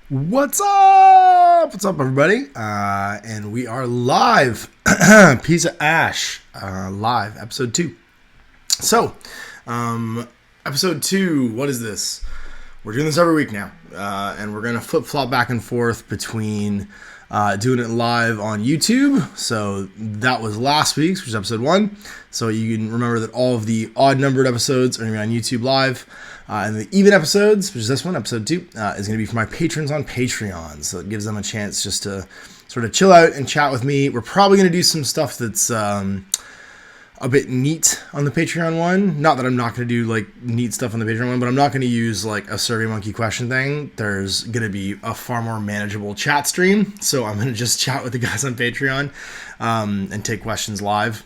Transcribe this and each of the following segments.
What's up? What's up, everybody? And we are live. Piece of Ash, live, episode 2. So, episode 2, what is this? We're doing this every week now. And we're going to flip-flop back and forth between doing it live on YouTube. So, that was last week's, which is episode 1. So, you can remember that all of the odd-numbered episodes are going to be on YouTube live. And the even episodes, which is this one, episode 2, is going to be for my patrons on Patreon. So it gives them a chance just to sort of chill out and chat with me. We're probably going to do some stuff that's a bit neat on the Patreon one. Not that I'm not going to do like neat stuff on the Patreon one, but I'm not going to use like a SurveyMonkey question thing. There's going to be a far more manageable chat stream. So I'm going to just chat with the guys on Patreon and take questions live,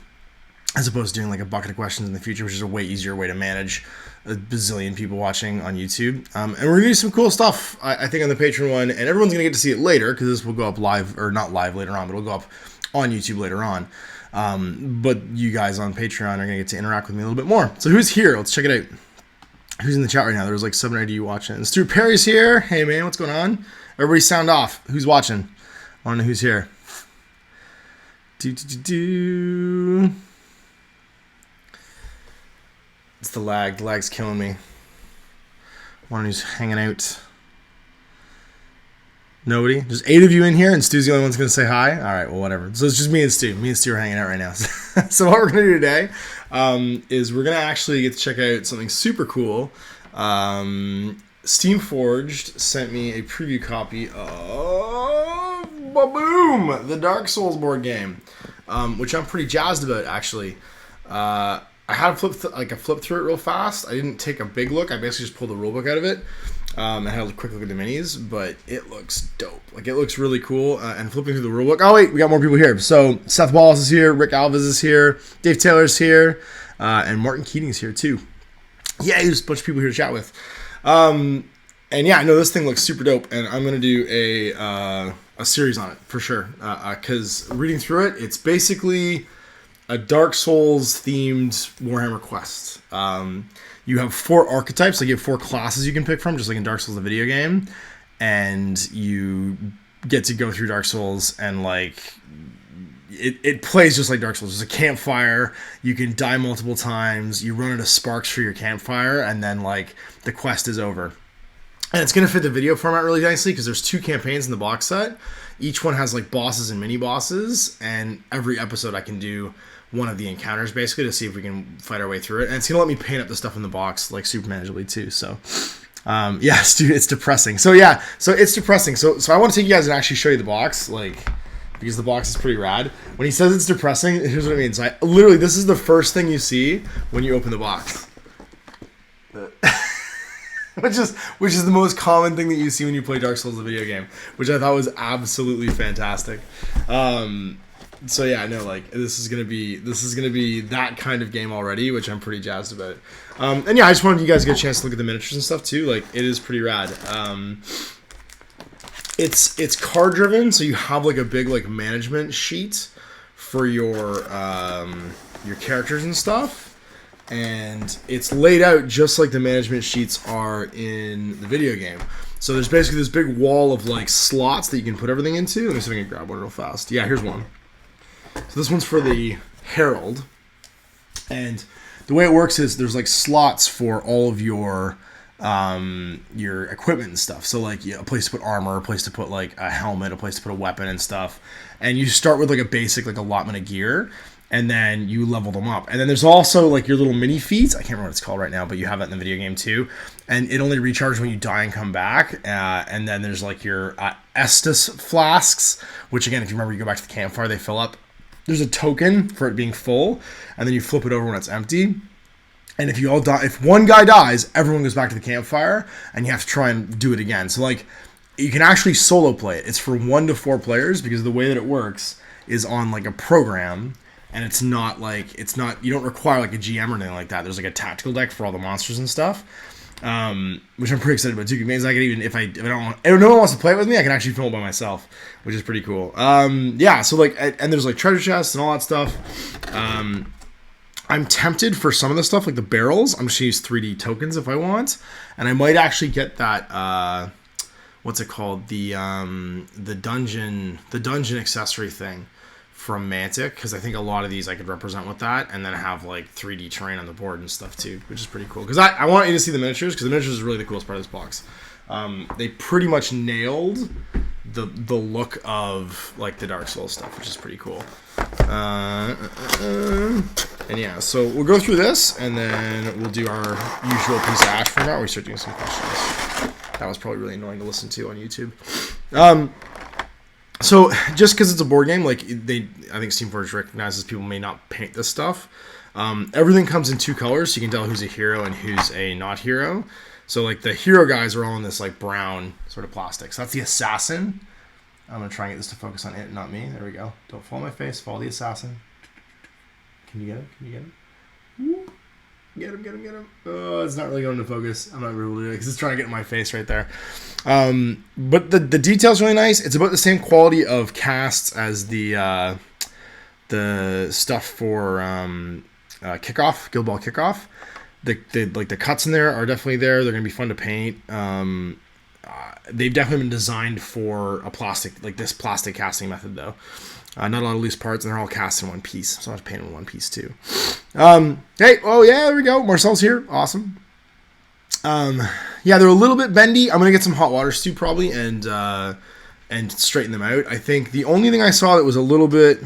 as opposed to doing like a bucket of questions in the future, which is a way easier way to manage a bazillion people watching on YouTube. And we're gonna do some cool stuff, I think, on the Patreon one, and everyone's gonna get to see it later, because this will go up live, or not live later on, but it'll go up on YouTube later on. But you guys on Patreon are gonna get to interact with me a little bit more. So who's here? Let's check it out. Who's in the chat right now? There's like 7 of you watching. And Stu Perry's here. Hey man, what's going on? Everybody sound off. Who's watching? I wanna know who's here. It's the lag. The lag's killing me. One who's hanging out. Nobody? There's 8 of you in here, and Stu's the only one's going to say hi? All right, well, whatever. So it's just me and Stu. Me and Stu are hanging out right now. So what we're going to do today is we're going to actually get to check out something super cool. Steamforged sent me a preview copy of Boom! The Dark Souls board game, which I'm pretty jazzed about, actually. I had to flip through it real fast. I didn't take a big look. I basically just pulled the rulebook out of it. I had a quick look at the minis, but it looks dope. Like, it looks really cool. And flipping through the rulebook. Oh, wait, we got more people here. So, Seth Wallace is here. Rick Alves is here. Dave Taylor's here. And Martin Keating's here, too. Yeah, there's a bunch of people here to chat with. And yeah, no, this thing looks super dope. And I'm going to do a series on it, for sure. Because reading through it, it's basically a Dark Souls themed Warhammer quest. You have 4 archetypes, like you have 4 classes you can pick from, just like in Dark Souls, the video game, and you get to go through Dark Souls, and like it plays just like Dark Souls. There's a campfire, you can die multiple times, you run out of sparks for your campfire, and then like the quest is over. And it's going to fit the video format really nicely because there's 2 campaigns in the box set. Each one has like bosses and mini bosses, and every episode I can do one of the encounters basically to see if we can fight our way through it. And it's going to let me paint up the stuff in the box like super manageably too. So yeah, it's depressing. So yeah, so it's depressing. So I want to take you guys and actually show you the box, like, because the box is pretty rad. When he says it's depressing, here's what it means. Literally, this is the first thing you see when you open the box. Which is the most common thing that you see when you play Dark Souls, the video game, which I thought was absolutely fantastic. So yeah, no, like this is gonna be that kind of game already, which I'm pretty jazzed about. And yeah, I just wanted you guys to get a chance to look at the miniatures and stuff too. Like, it is pretty rad. It's card driven, so you have like a big like management sheet for your characters and stuff. And it's laid out just like the management sheets are in the video game. So there's basically this big wall of like slots that you can put everything into. Let me see if I can grab one real fast. Yeah, here's one. So this one's for the Herald. And the way it works is there's like slots for all of your equipment and stuff. So like, a place to put armor, a place to put like a helmet, a place to put a weapon and stuff. And you start with like a basic like allotment of gear, and then you level them up. And then there's also like your little mini feats. I can't remember what it's called right now, but you have that in the video game too. And it only recharges when you die and come back. And then there's like your Estus flasks, which again, if you remember, you go back to the campfire, they fill up. There's a token for it being full, and then you flip it over when it's empty. And if you all die, if one guy dies, everyone goes back to the campfire, and you have to try and do it again. So like, you can actually solo play it. It's for 1 to 4 players, because the way that it works is on like a program, and it's not you don't require like a GM or anything like that. There's like a tactical deck for all the monsters and stuff. Which I'm pretty excited about too. Because I can even, if no one wants to play it with me, I can actually film it by myself, which is pretty cool. Yeah, so like, and there's like treasure chests and all that stuff. I'm tempted for some of the stuff, like the barrels. I'm just gonna use 3D tokens if I want, and I might actually get that. what's it called, the dungeon accessory thing from Mantic, because I think a lot of these I could represent with that, and then have like 3D terrain on the board and stuff too, which is pretty cool. Because I want you to see the miniatures, because the miniatures is really the coolest part of this box. They pretty much nailed the look of like the Dark Souls stuff, which is pretty cool. And yeah, so we'll go through this, and then we'll do our usual piece of ash format where we start doing some questions. That was probably really annoying to listen to on YouTube. So just because it's a board game, like I think Steamforge recognizes people may not paint this stuff. Everything comes in 2 colors, so you can tell who's a hero and who's a not hero. So like the hero guys are all in this like brown sort of plastic. So that's the assassin. I'm gonna try and get this to focus on it, not me. There we go. Don't follow my face. Follow the assassin. Can you get him? Can you get him? Woo. Get him, get him, get him. Oh, it's not really going to focus. I'm not able to do it because it's trying to get in my face right there. But the detail's really nice. It's about the same quality of casts as the stuff for Kickoff, Guild Ball Kickoff. The cuts in there are definitely there. They're going to be fun to paint. They've definitely been designed for a plastic, like this plastic casting method though. Not a lot of loose parts, and they're all cast in one piece. So I have to paint in one piece too. Hey, oh yeah, there we go. Marcel's here. Awesome. Yeah, they're a little bit bendy. I'm gonna get some hot water stew probably and straighten them out. I think the only thing I saw that was a little bit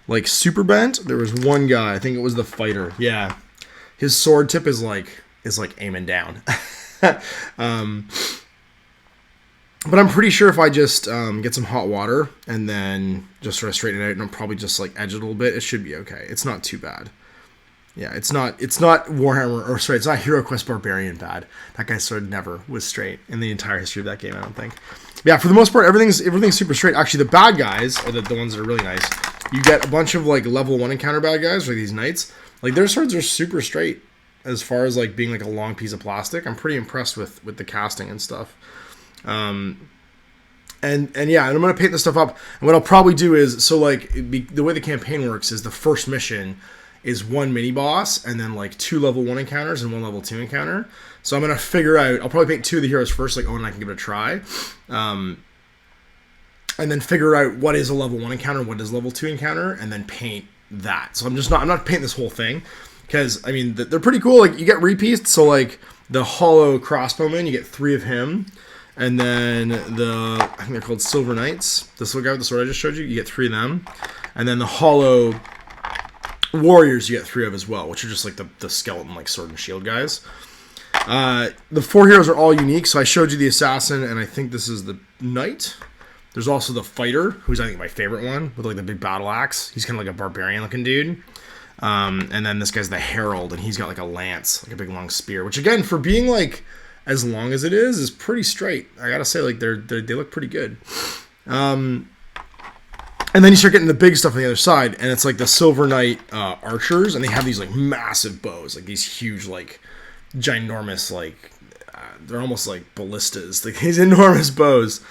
like super bent, there was one guy. I think it was the fighter. Yeah, his sword tip is like aiming down. But I'm pretty sure if I just get some hot water and then just sort of straighten it out and I'll probably just like edge it a little bit, it should be okay. It's not too bad. Yeah, it's not Warhammer, or sorry, it's not Hero Quest Barbarian bad. That guy sort of never was straight in the entire history of that game, I don't think. Yeah, for the most part, everything's super straight. Actually, the bad guys are the ones that are really nice. You get a bunch of like level 1 encounter bad guys, like these knights. Like their swords are super straight as far as like being like a long piece of plastic. I'm pretty impressed with the casting and stuff. And yeah, and I'm gonna paint this stuff up. And what I'll probably do is, so like the way the campaign works is the first mission is 1 mini boss and then like 2 level 1 encounters and 1 level 2 encounter. So I'm gonna figure out. I'll probably paint 2 of the heroes first, like and I can give it a try, and then figure out what is a level 1 encounter, what is level 2 encounter, and then paint that. So I'm not painting this whole thing because I mean they're pretty cool. Like you get repeats. So like the hollow crossbowman, you get 3 of him. And then I think they're called Silver Knights. This little guy with the sword I just showed you get 3 of them. And then the Hollow Warriors you get 3 of as well, which are just like the skeleton, like sword and shield guys. The 4 heroes are all unique. So I showed you the Assassin, and I think this is the Knight. There's also the Fighter, who's I think my favorite one, with like the big battle axe. He's kind of like a barbarian looking dude. And then this guy's the Herald, and he's got like a lance, like a big long spear, which again, for being like as long as it is pretty straight. I gotta say, like they look pretty good. And then you start getting the big stuff on the other side, and it's like the Silver Knight archers, and they have these like massive bows, like these huge, like ginormous, like they're almost like ballistas, like these enormous bows.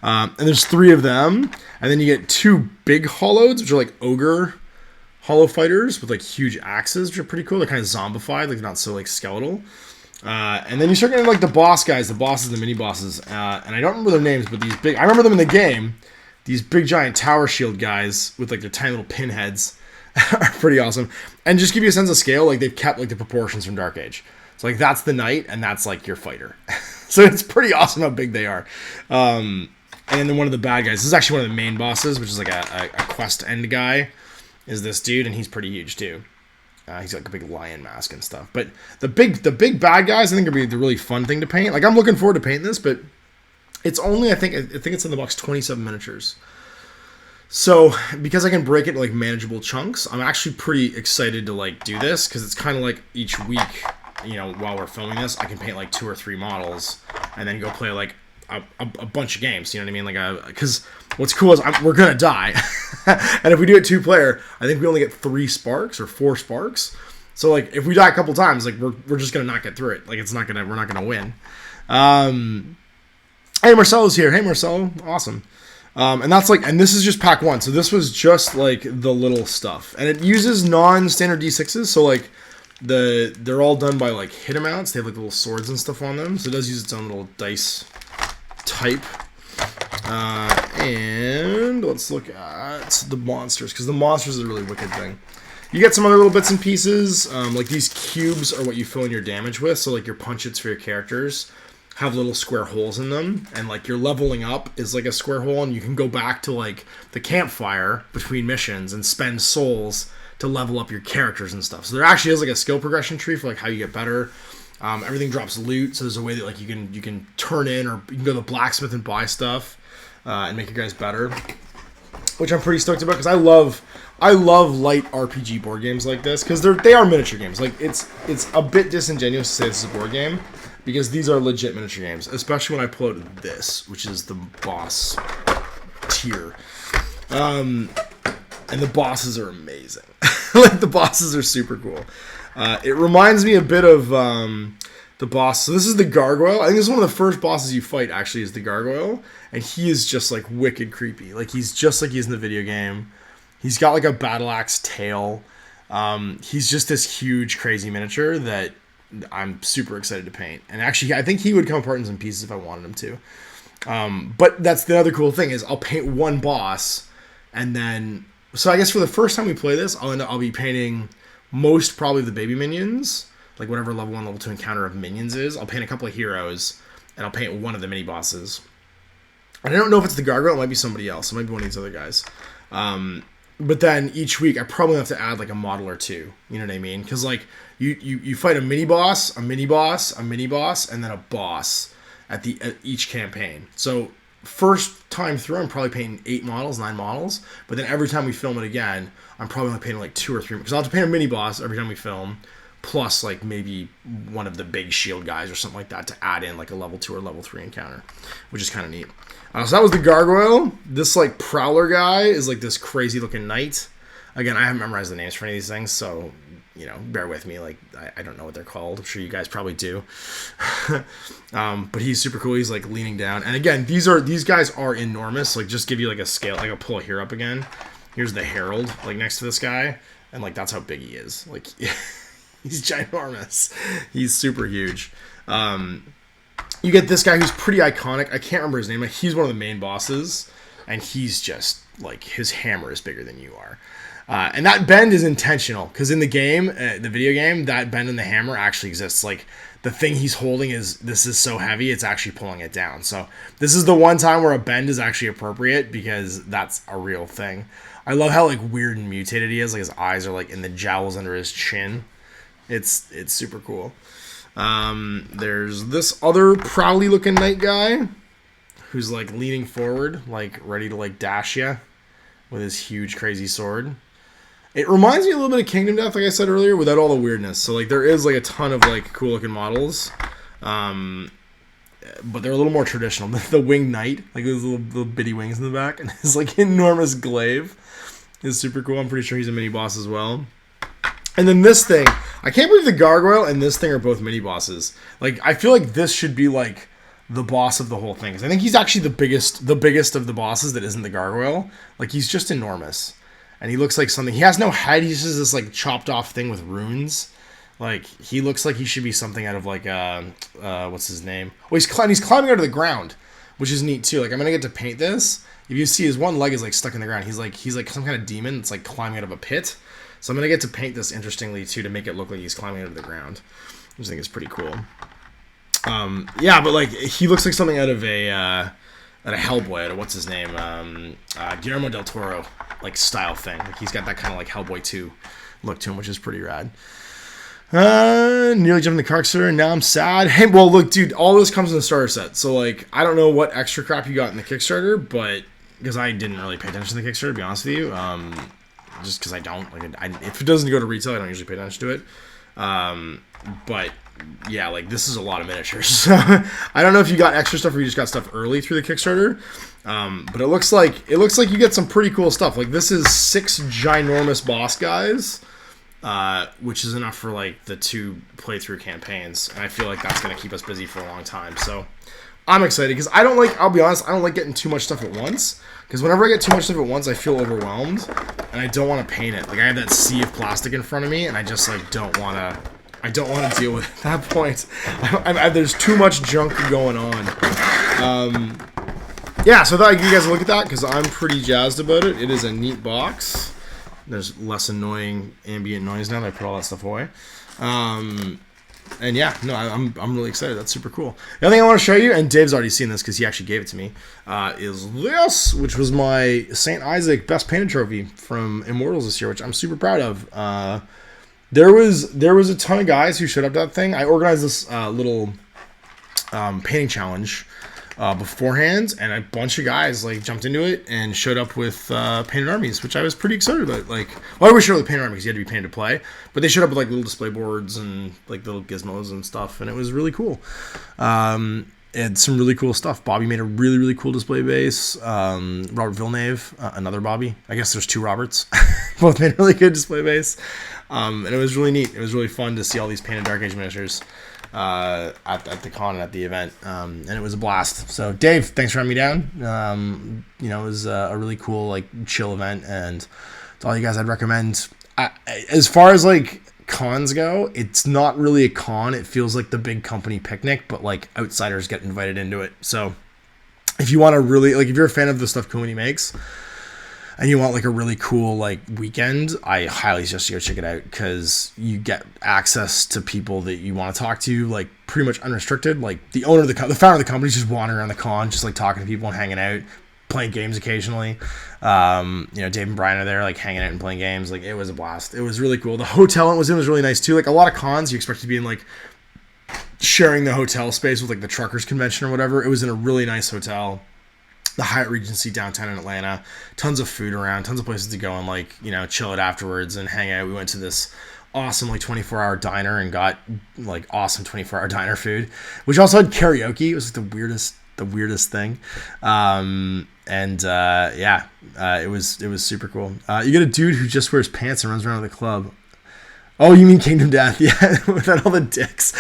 And there's 3 of them, and then you get 2 big hollows, which are like ogre hollow fighters with like huge axes, which are pretty cool. They're kind of zombified, like they're not so like skeletal. And then you start getting like the boss guys, the bosses, the mini bosses, and I don't remember their names, but these big, I remember them in the game. These big giant tower shield guys with like their tiny little pinheads are pretty awesome. And just give you a sense of scale, like they've kept like the proportions from Dark Age. So like that's the knight, and that's like your fighter. So it's pretty awesome how big they are. And then one of the bad guys, this is actually one of the main bosses, which is like a quest end guy, is this dude, and he's pretty huge too. He's got like a big lion mask and stuff. But the big bad guys, I think, are be the really fun thing to paint. Like I'm looking forward to painting this, but it's only I think it's in the box 27 miniatures. So because I can break it into like manageable chunks, I'm actually pretty excited to like do this because it's kind of like each week, you know, while we're filming this, I can paint like 2 or 3 models and then go play like a bunch of games. You know what I mean? Like because what's cool is we're gonna die, and if we do it 2-player, I think we only get 3 sparks or 4 sparks. So like if we die a couple times, like we're just gonna not get through it. Like we're not gonna win. Hey, Marcelo's here. Hey, Marcelo, awesome. And that's like, and this is just pack 1. So this was just like the little stuff, and it uses non-standard D6s. So like they're all done by like hit amounts. They have like little swords and stuff on them. So it does use its own little dice type. And let's look at the monsters, because the monsters is a really wicked thing. You get some other little bits and pieces, like these cubes are what you fill in your damage with, so like your punch-its for your characters have little square holes in them, and like your leveling up is like a square hole, and you can go back to like the campfire between missions and spend souls to level up your characters and stuff. So there actually is like a skill progression tree for like how you get better. Everything drops loot, so there's a way that like you can turn in, or you can go to the blacksmith and buy stuff and make your guys better, which I'm pretty stoked about, because I love light RPG board games like this, because they are miniature games. Like it's a bit disingenuous to say this is a board game, because these are legit miniature games, especially when I pull out this, which is the boss tier. And the bosses are amazing. Like, the bosses are super cool. It reminds me a bit of the boss. So this is the gargoyle. I think this is one of the first bosses you fight, actually, is the gargoyle. And he is just, like, wicked creepy. Like, he's just like he's in the video game. He's got, like, a battle axe tail. He's just this huge, crazy miniature that I'm super excited to paint. And actually, I think he would come apart in some pieces if I wanted him to. But that's the other cool thing, is I'll paint one boss, and then... So I guess for the first time we play this, I'll be painting most probably the baby minions, like whatever level 1, level 2 encounter of minions is. I'll paint a couple of heroes, and I'll paint one of the mini bosses. And I don't know if it's the gargoyle, it might be somebody else. It might be one of these other guys. But then each week I probably have to add like a model or two. You know what I mean? Because like you fight a mini boss, a mini boss, a mini boss, and then a boss at each campaign. So first time through, I'm probably painting 8 models, 9 models. But then every time we film it again, I'm probably only painting like 2 or 3. Because I'll have to paint a mini boss every time we film, plus like maybe one of the big shield guys or something like that to add in like a level 2 or level 3 encounter, which is kind of neat. So that was the gargoyle. This like prowler guy is like this crazy looking knight. Again, I haven't memorized the names for any of these things, so you know, bear with me. Like I don't know what they're called. I'm sure you guys probably do. But he's super cool. He's like leaning down. And again, these guys are enormous. Like, just give you like a scale. Like, I'll pull here up again. Here's the herald, like next to this guy, and like that's how big he is. Like, he's ginormous. He's super huge. You get this guy who's pretty iconic. I can't remember his name. Like, he's one of the main bosses, and he's just like, his hammer is bigger than you are. And that bend is intentional, because in the game, the video game, that bend in the hammer actually exists. Like, the thing he's holding this is so heavy, it's actually pulling it down. So this is the one time where a bend is actually appropriate, because that's a real thing. I love how like weird and mutated he is. Like, his eyes are like in the jowls under his chin. It's super cool. There's this other prowly looking knight guy who's like leaning forward, like ready to like dash ya with his huge crazy sword. It reminds me a little bit of Kingdom Death, like I said earlier, without all the weirdness. So like, there is like a ton of like cool looking models, but they're a little more traditional. The winged knight, like those little bitty wings in the back, and his like enormous glaive is super cool. I'm pretty sure he's a mini boss as well. And then this thing, I can't believe the gargoyle and this thing are both mini bosses. Like, I feel like this should be like the boss of the whole thing, 'cause I think he's actually the biggest of the bosses that isn't the gargoyle. Like, he's just enormous. And he looks like something. He has no head. He's just this like chopped off thing with runes. Like, he looks like he should be something out of like what's his name? Well, he's climbing out of the ground, which is neat too. Like, I'm gonna get to paint this. If you see, his one leg is like stuck in the ground. He's like some kind of demon. It's like climbing out of a pit. So I'm gonna get to paint this interestingly too, to make it look like he's climbing out of the ground, which I think is pretty cool. Yeah, but like, he looks like something out of a Hellboy, out of what's his name, Guillermo del Toro, like, style thing. Like, he's got that kind of like Hellboy 2 look to him, which is pretty rad. Nearly jumped the Carxer, and now I'm sad. Hey, well, look, dude, all this comes in the starter set. So like, I don't know what extra crap you got in the Kickstarter, but because I didn't really pay attention to the Kickstarter, to be honest with you, just because I don't like it. If it doesn't go to retail, I don't usually pay attention to it. But yeah, like, this is a lot of miniatures. So I don't know if you got extra stuff or you just got stuff early through the Kickstarter. But it looks like you get some pretty cool stuff. Like, this is 6 ginormous boss guys, which is enough for like the 2 playthrough campaigns. And I feel like that's gonna keep us busy for a long time. So I'm excited, because I'll be honest, I don't like getting too much stuff at once. Because whenever I get too much stuff at once, I feel overwhelmed, and I don't want to paint it. Like, I have that sea of plastic in front of me, and I just like don't want to deal with it at that point. There's too much junk going on. Yeah, so I thought I'd give you guys a look at that because I'm pretty jazzed about it. It is a neat box. There's less annoying ambient noise now that I put all that stuff away. And yeah, no, I'm really excited. That's super cool. The other thing I want to show you, and Dave's already seen this because he actually gave it to me, is this, which was my St. Isaac Best Painted Trophy from Immortals this year, which I'm super proud of. There was a ton of guys who showed up to that thing. I organized this little painting challenge beforehand, and a bunch of guys like jumped into it and showed up with painted armies, which I was pretty excited about. Like, well, I wish showed up with painted armies, you had to be painted to play, but they showed up with like little display boards and like little gizmos and stuff, and it was really cool. And some really cool stuff. Bobby made a really, really cool display base. Robert Villeneuve, another Bobby. I guess there's two Roberts. Both made a really good display base. And it was really neat. It was really fun to see all these painted Dark Age miniatures at the con and at the event. And it was a blast. So, Dave, thanks for having me down. It was a really cool, like, chill event. And to all you guys, I'd recommend. As far as, like, cons go, it's not really a con. It feels like the big company picnic, but like outsiders get invited into it. So if you want to really, like, if you're a fan of the stuff Cooney makes and you want like a really cool like weekend, I highly suggest you go check it out because you get access to people that you want to talk to, like pretty much unrestricted. Like the owner of the founder of the company is just wandering around the con, just like talking to people and hanging out, playing games occasionally. Dave and Brian are there, like hanging out and playing games. Like, it was a blast. It was really cool. The hotel it was in was really nice too. Like, a lot of cons, you expect to be in like sharing the hotel space with like the truckers convention or whatever. It was in a really nice hotel, the Hyatt Regency downtown in Atlanta. Tons of food around, tons of places to go and like, chill it afterwards and hang out. We went to this awesome like 24-hour diner and got like awesome 24-hour diner food, which also had karaoke. It was like the weirdest thing. It was super cool. You get a dude who just wears pants and runs around the club. Oh, you mean Kingdom Death? Yeah, without all the dicks.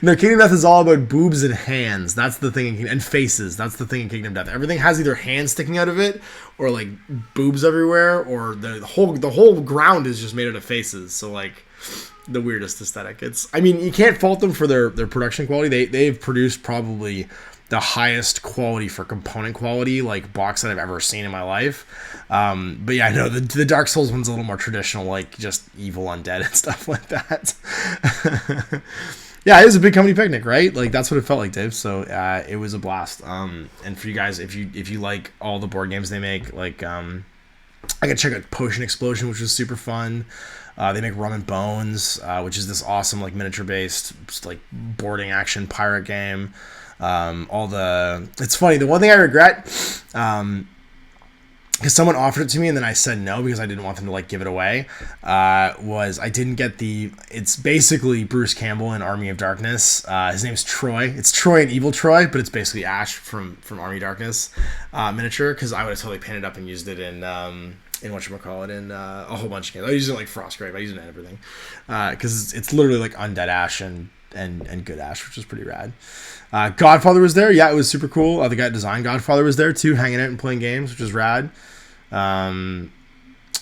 No, Kingdom Death is all about boobs and hands. That's the thing, and faces. That's the thing in Kingdom Death. Everything has either hands sticking out of it, or like boobs everywhere, or the whole ground is just made out of faces. So like, the weirdest aesthetic. You can't fault them for their production quality. They've produced probably the highest quality for component quality like box that I've ever seen in my life. But yeah, no, the Dark Souls one's a little more traditional, like just evil undead and stuff like that. Yeah, it was a big company picnic, right? Like, that's what it felt like, Dave. So it was a blast. And for you guys, if you like all the board games they make, like I could check out Potion Explosion, which was super fun. They make Rum and Bones, which is this awesome like miniature based like boarding action pirate game. It's funny. The one thing I regret, because someone offered it to me and then I said no because I didn't want them to like give it away, was I didn't get it's basically Bruce Campbell in Army of Darkness. His name's Troy. It's Troy and Evil Troy, but it's basically Ash from Army of Darkness miniature, because I would have totally painted up and used it in whatchamacallit, in a whole bunch of games. I use it like Frostgrave. I use it in everything. Because it's literally like undead Ash and good Ash, which is pretty rad. Godfather was there. Yeah, it was super cool. The guy that designed Godfather was there too, hanging out and playing games, which was rad.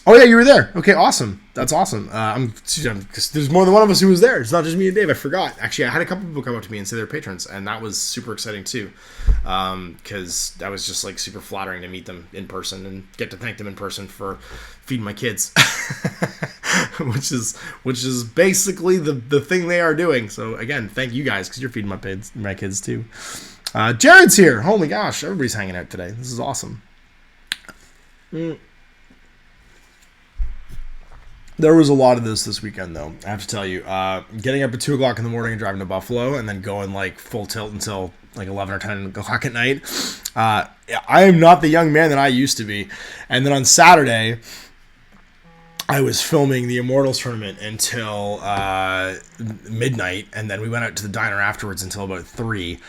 Oh yeah, you were there. Okay, awesome. That's awesome. Cause there's more than one of us who was there. It's not just me and Dave. I forgot. Actually, I had a couple people come up to me and say they're patrons, and that was super exciting too. Because that was just like super flattering to meet them in person and get to thank them in person for feeding my kids, which is basically the thing they are doing. So again, thank you guys because you're feeding my kids too. Jared's here. Holy gosh, everybody's hanging out today. This is awesome. There was a lot of this weekend, though. I have to tell you, getting up at 2 o'clock in the morning and driving to Buffalo, and then going like full tilt until like 11 or 10 o'clock at night. I am not the young man that I used to be. And then on Saturday, I was filming the Immortals tournament until midnight, and then we went out to the diner afterwards until about 3.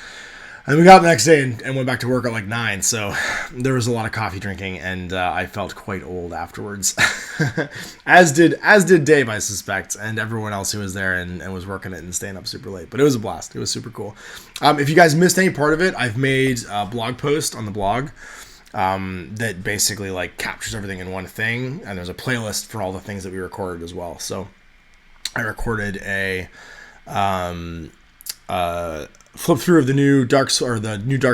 And we got up the next day and went back to work at like 9. So there was a lot of coffee drinking, and I felt quite old afterwards. as did Dave, I suspect, and everyone else who was there and was working it and staying up super late. But it was a blast. It was super cool. If you guys missed any part of it, I've made a blog post on the blog that basically like captures everything in one thing. And there's a playlist for all the things that we recorded as well. So I recorded a flip through of the new Dark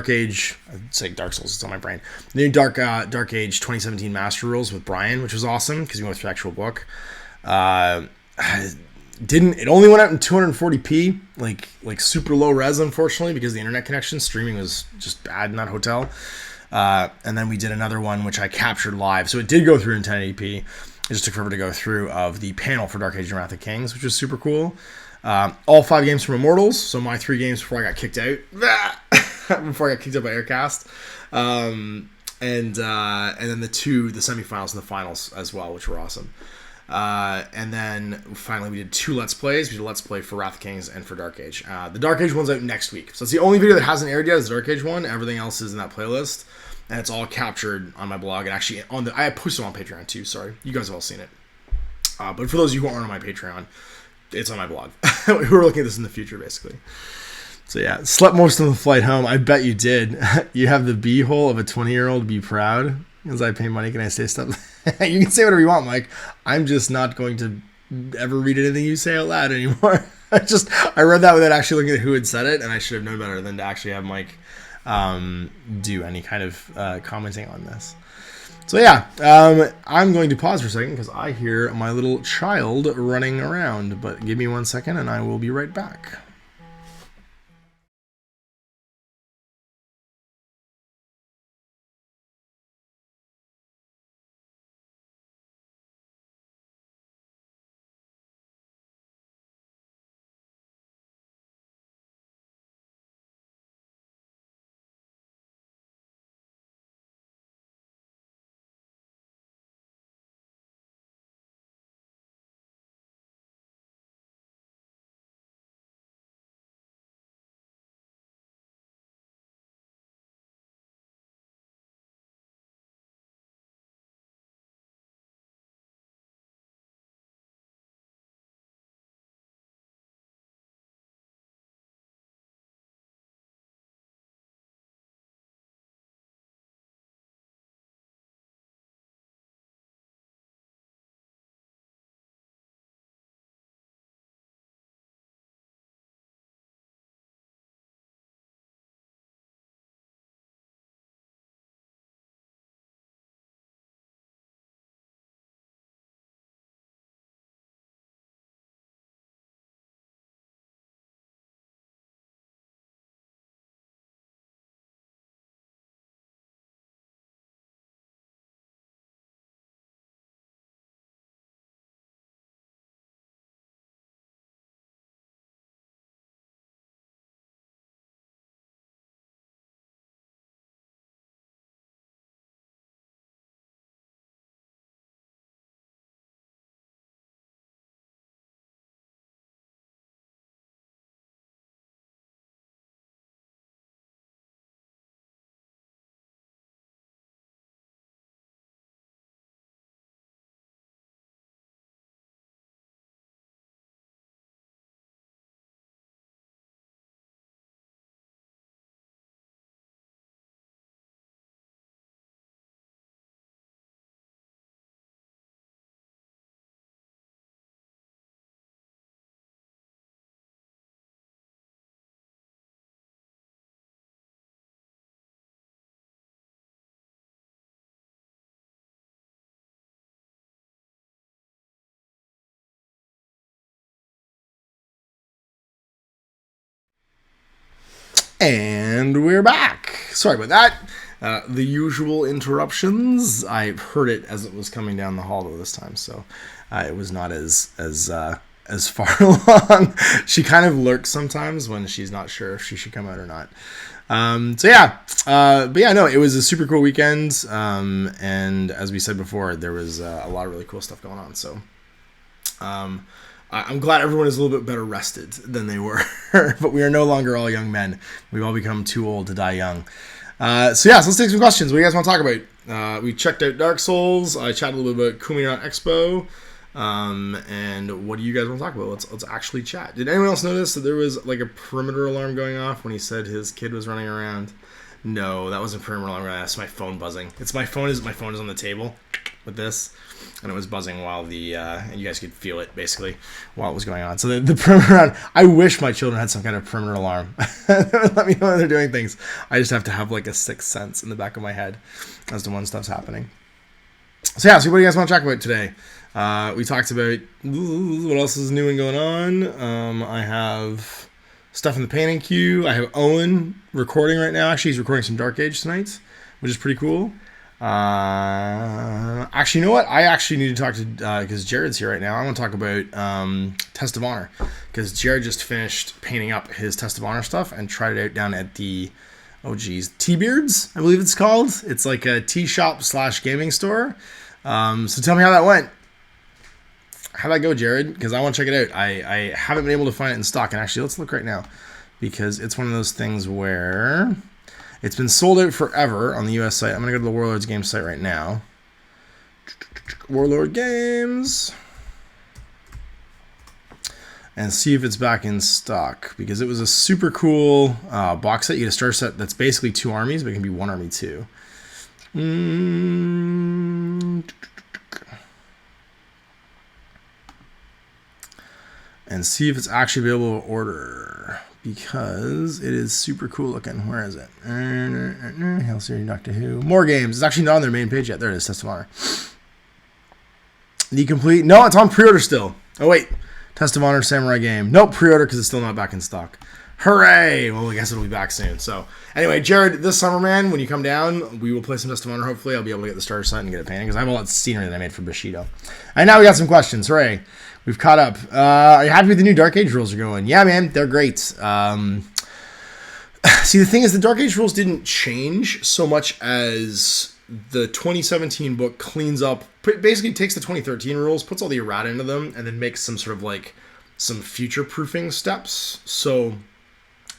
Age. I'd say Dark Souls. It's on my brain. The new Dark Age 2017 Master Rules with Brian, which was awesome because we went through the actual book. It only went out in 240p, like super low res, unfortunately, because the internet connection streaming was just bad in that hotel. And then we did another one which I captured live, so it did go through in 1080p. It just took forever to go through of the panel for Dark Age and Wrath of Kings, which was super cool. All 5 games from Immortals, so my 3 games before I got kicked out. Before I got kicked out by Aircast. And then the semifinals and the finals as well, which were awesome. And then finally we did 2 Let's Plays. We did a Let's Play for Wrath of Kings and for Dark Age. The Dark Age one's out next week. So it's the only video that hasn't aired yet is the Dark Age one. Everything else is in that playlist. And it's all captured on my blog. And actually, I posted it on Patreon too, sorry. You guys have all seen it. But for those of you who aren't on my Patreon, it's on my blog. We're looking at this in the future, basically. So yeah, slept most of the flight home. I bet you did. You have the b-hole of a 20-year-old be proud. As I pay money, can I say stuff? You can say whatever you want, Mike. I'm just not going to ever read anything you say out loud anymore. I read that without actually looking at who had said it, and I should have known better than to actually have Mike do any kind of commenting on this. So yeah, I'm going to pause for a second because I hear my little child running around. But give me 1 second, and I will be right back. And we're back. Sorry about that. The usual interruptions. I heard it as it was coming down the hall this time, so it was not as far along. She kind of lurks sometimes when she's not sure if she should come out or not. But yeah, no, it was a super cool weekend. And as we said before, there was a lot of really cool stuff going on. So, I'm glad everyone is a little bit better rested than they were, but we are no longer all young men. We've all become too old to die young. So let's take some questions. What do you guys want to talk about? We checked out Dark Souls. I chatted a little bit about Kuminon Expo. And what do you guys want to talk about? Let's actually chat. Did anyone else notice that there was like a perimeter alarm going off when he said his kid was running around? No, that wasn't perimeter alarm. That's my phone buzzing. My phone is on the table. with this, and it was buzzing while and you guys could feel it basically while it was going on. So the perimeter around, I wish my children had some kind of perimeter alarm. Let me know when they're doing things. I just have to have like a sixth sense in the back of my head as to when stuff's happening. So yeah, so what do you guys want to talk about today? We talked about what else is new and going on. I have stuff in the painting queue. I have Owen recording right now. Actually, he's recording some Dark Age tonight, which is pretty cool. Actually, you know what? I actually need to talk to, because Jared's here right now. I want to talk about Test of Honor, because Jared just finished painting up his Test of Honor stuff and tried it out down at the, T-Beards, I believe it's called. It's like a tea shop / gaming store. So tell me how that went. How'd that go, Jared? Because I want to check it out. I haven't been able to find it in stock. And actually, let's look right now, because it's one of those things where it's been sold out forever on the US site. I'm going to go to the Warlords Games site right now. Warlord Games. And see if it's back in stock, because it was a super cool box set. You get a starter set that's basically 2 armies, but it can be 1 army too. And see if it's actually available to order, because it is super cool looking. Where is it? Hell Series, Doctor Who. More games. It's actually not on their main page yet. There it is, Test of Honor. The complete. No, it's on pre-order still. Oh, wait. Test of Honor Samurai game. Nope, pre-order because it's still not back in stock. Hooray! Well, I guess it'll be back soon. So, anyway, Jared, this summer, man, when you come down, we will play some Test of Honor, hopefully. I'll be able to get the starter set and get it painted, because I have a lot of scenery that I made for Bushido. And now we got some questions. Hooray. We've caught up. Are you happy with the new Dark Age rules are going? Yeah, man, they're great. See, the thing is, the Dark Age rules didn't change so much as the 2017 book cleans up, basically takes the 2013 rules, puts all the errata into them, and then makes some sort of like some future-proofing steps. So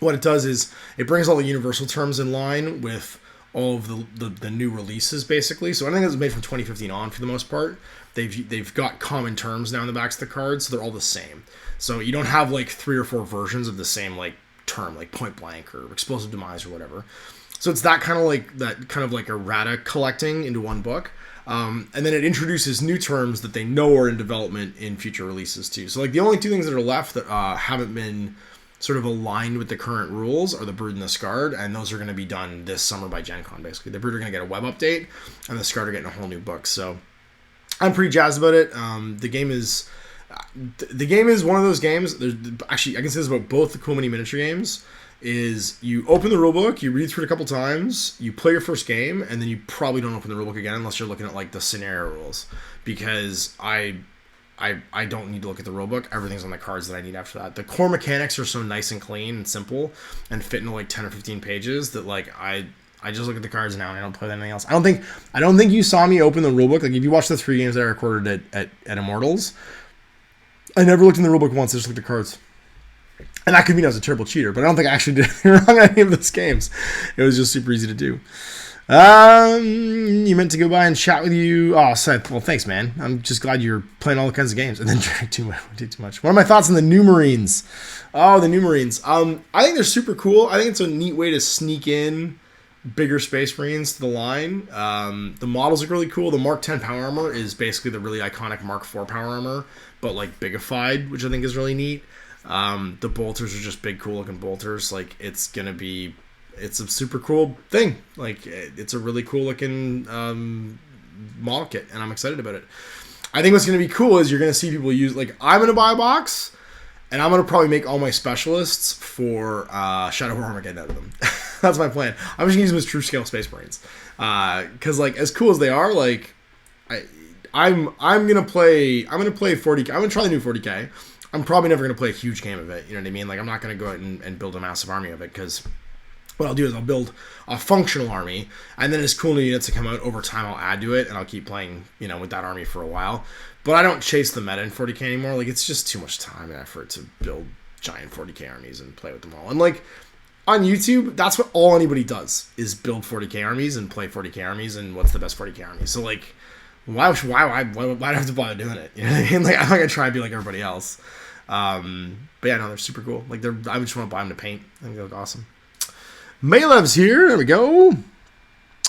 what it does is it brings all the universal terms in line with all of the new releases, basically. So anything that was made from 2015 on, for the most part, they've got common terms now in the backs of the cards, so they're all the same. So you don't have like 3 or 4 versions of the same like term, like point blank or explosive demise or whatever. So it's that kind of like errata collecting into one book. And then it introduces new terms that they know are in development in future releases too. So like the only 2 things that are left that haven't been sort of aligned with the current rules are the Brood and the Scarred, and those are going to be done this summer by Gen Con, basically. The Brood are going to get a web update, and the Scarred are getting a whole new book. So I'm pretty jazzed about it. The game is one of those games. Actually, I can say this about both the Cool Mini miniature games. Is you open the rulebook, you read through it a couple times, you play your first game, and then you probably don't open the rulebook again unless you're looking at like the scenario rules, because I don't need to look at the rulebook. Everything's on the cards that I need after that. The core mechanics are so nice and clean and simple and fit into like 10 or 15 pages that like I just look at the cards now and I don't play anything else. I don't think you saw me open the rulebook. Like if you watch the 3 games that I recorded at Immortals, I never looked in the rulebook once. I just looked at cards. And that could mean I was a terrible cheater, but I don't think I actually did anything wrong on any of those games. It was just super easy to do. You meant to go by and chat with you. Oh, Seth, well, thanks, man. I'm just glad you're playing all kinds of games and then drank too much. What are my thoughts on the New Marines? Oh, the New Marines. I think they're super cool. I think it's a neat way to sneak in bigger Space Marines to the line. The models look really cool. The Mark 10 power armor is basically the really iconic Mark 4 power armor, but like bigified, which I think is really neat. The bolters are just big, cool looking bolters. Like it's a super cool thing. Like it's a really cool looking model kit, and I'm excited about it. I think what's going to be cool is you're going to see people use, like, I'm going to buy a box, and I'm going to probably make all my specialists for Shadow War Armageddon out of them. That's my plan. I'm just going to use them as true scale Space Marines. Because like as cool as they are, like I'm going to play 40K. I'm going to try the new 40K. I'm probably never going to play a huge game of it. You know what I mean? Like, I'm not going to go out and build a massive army of it, because what I'll do is I'll build a functional army, and then as cool new units that come out over time, I'll add to it, and I'll keep playing, with that army for a while. But I don't chase the meta in 40K anymore. Like, it's just too much time and effort to build giant 40K armies and play with them all. And, like, on YouTube, that's what all anybody does, is build 40K armies and play 40K armies and what's the best 40K army. So, like, why do I have to bother doing it? You know what I mean? Like, I'm not going to try and be like everybody else. But yeah, no, they're super cool. Like, I just want to buy them to paint. I think they look awesome. Maylev's here. There we go.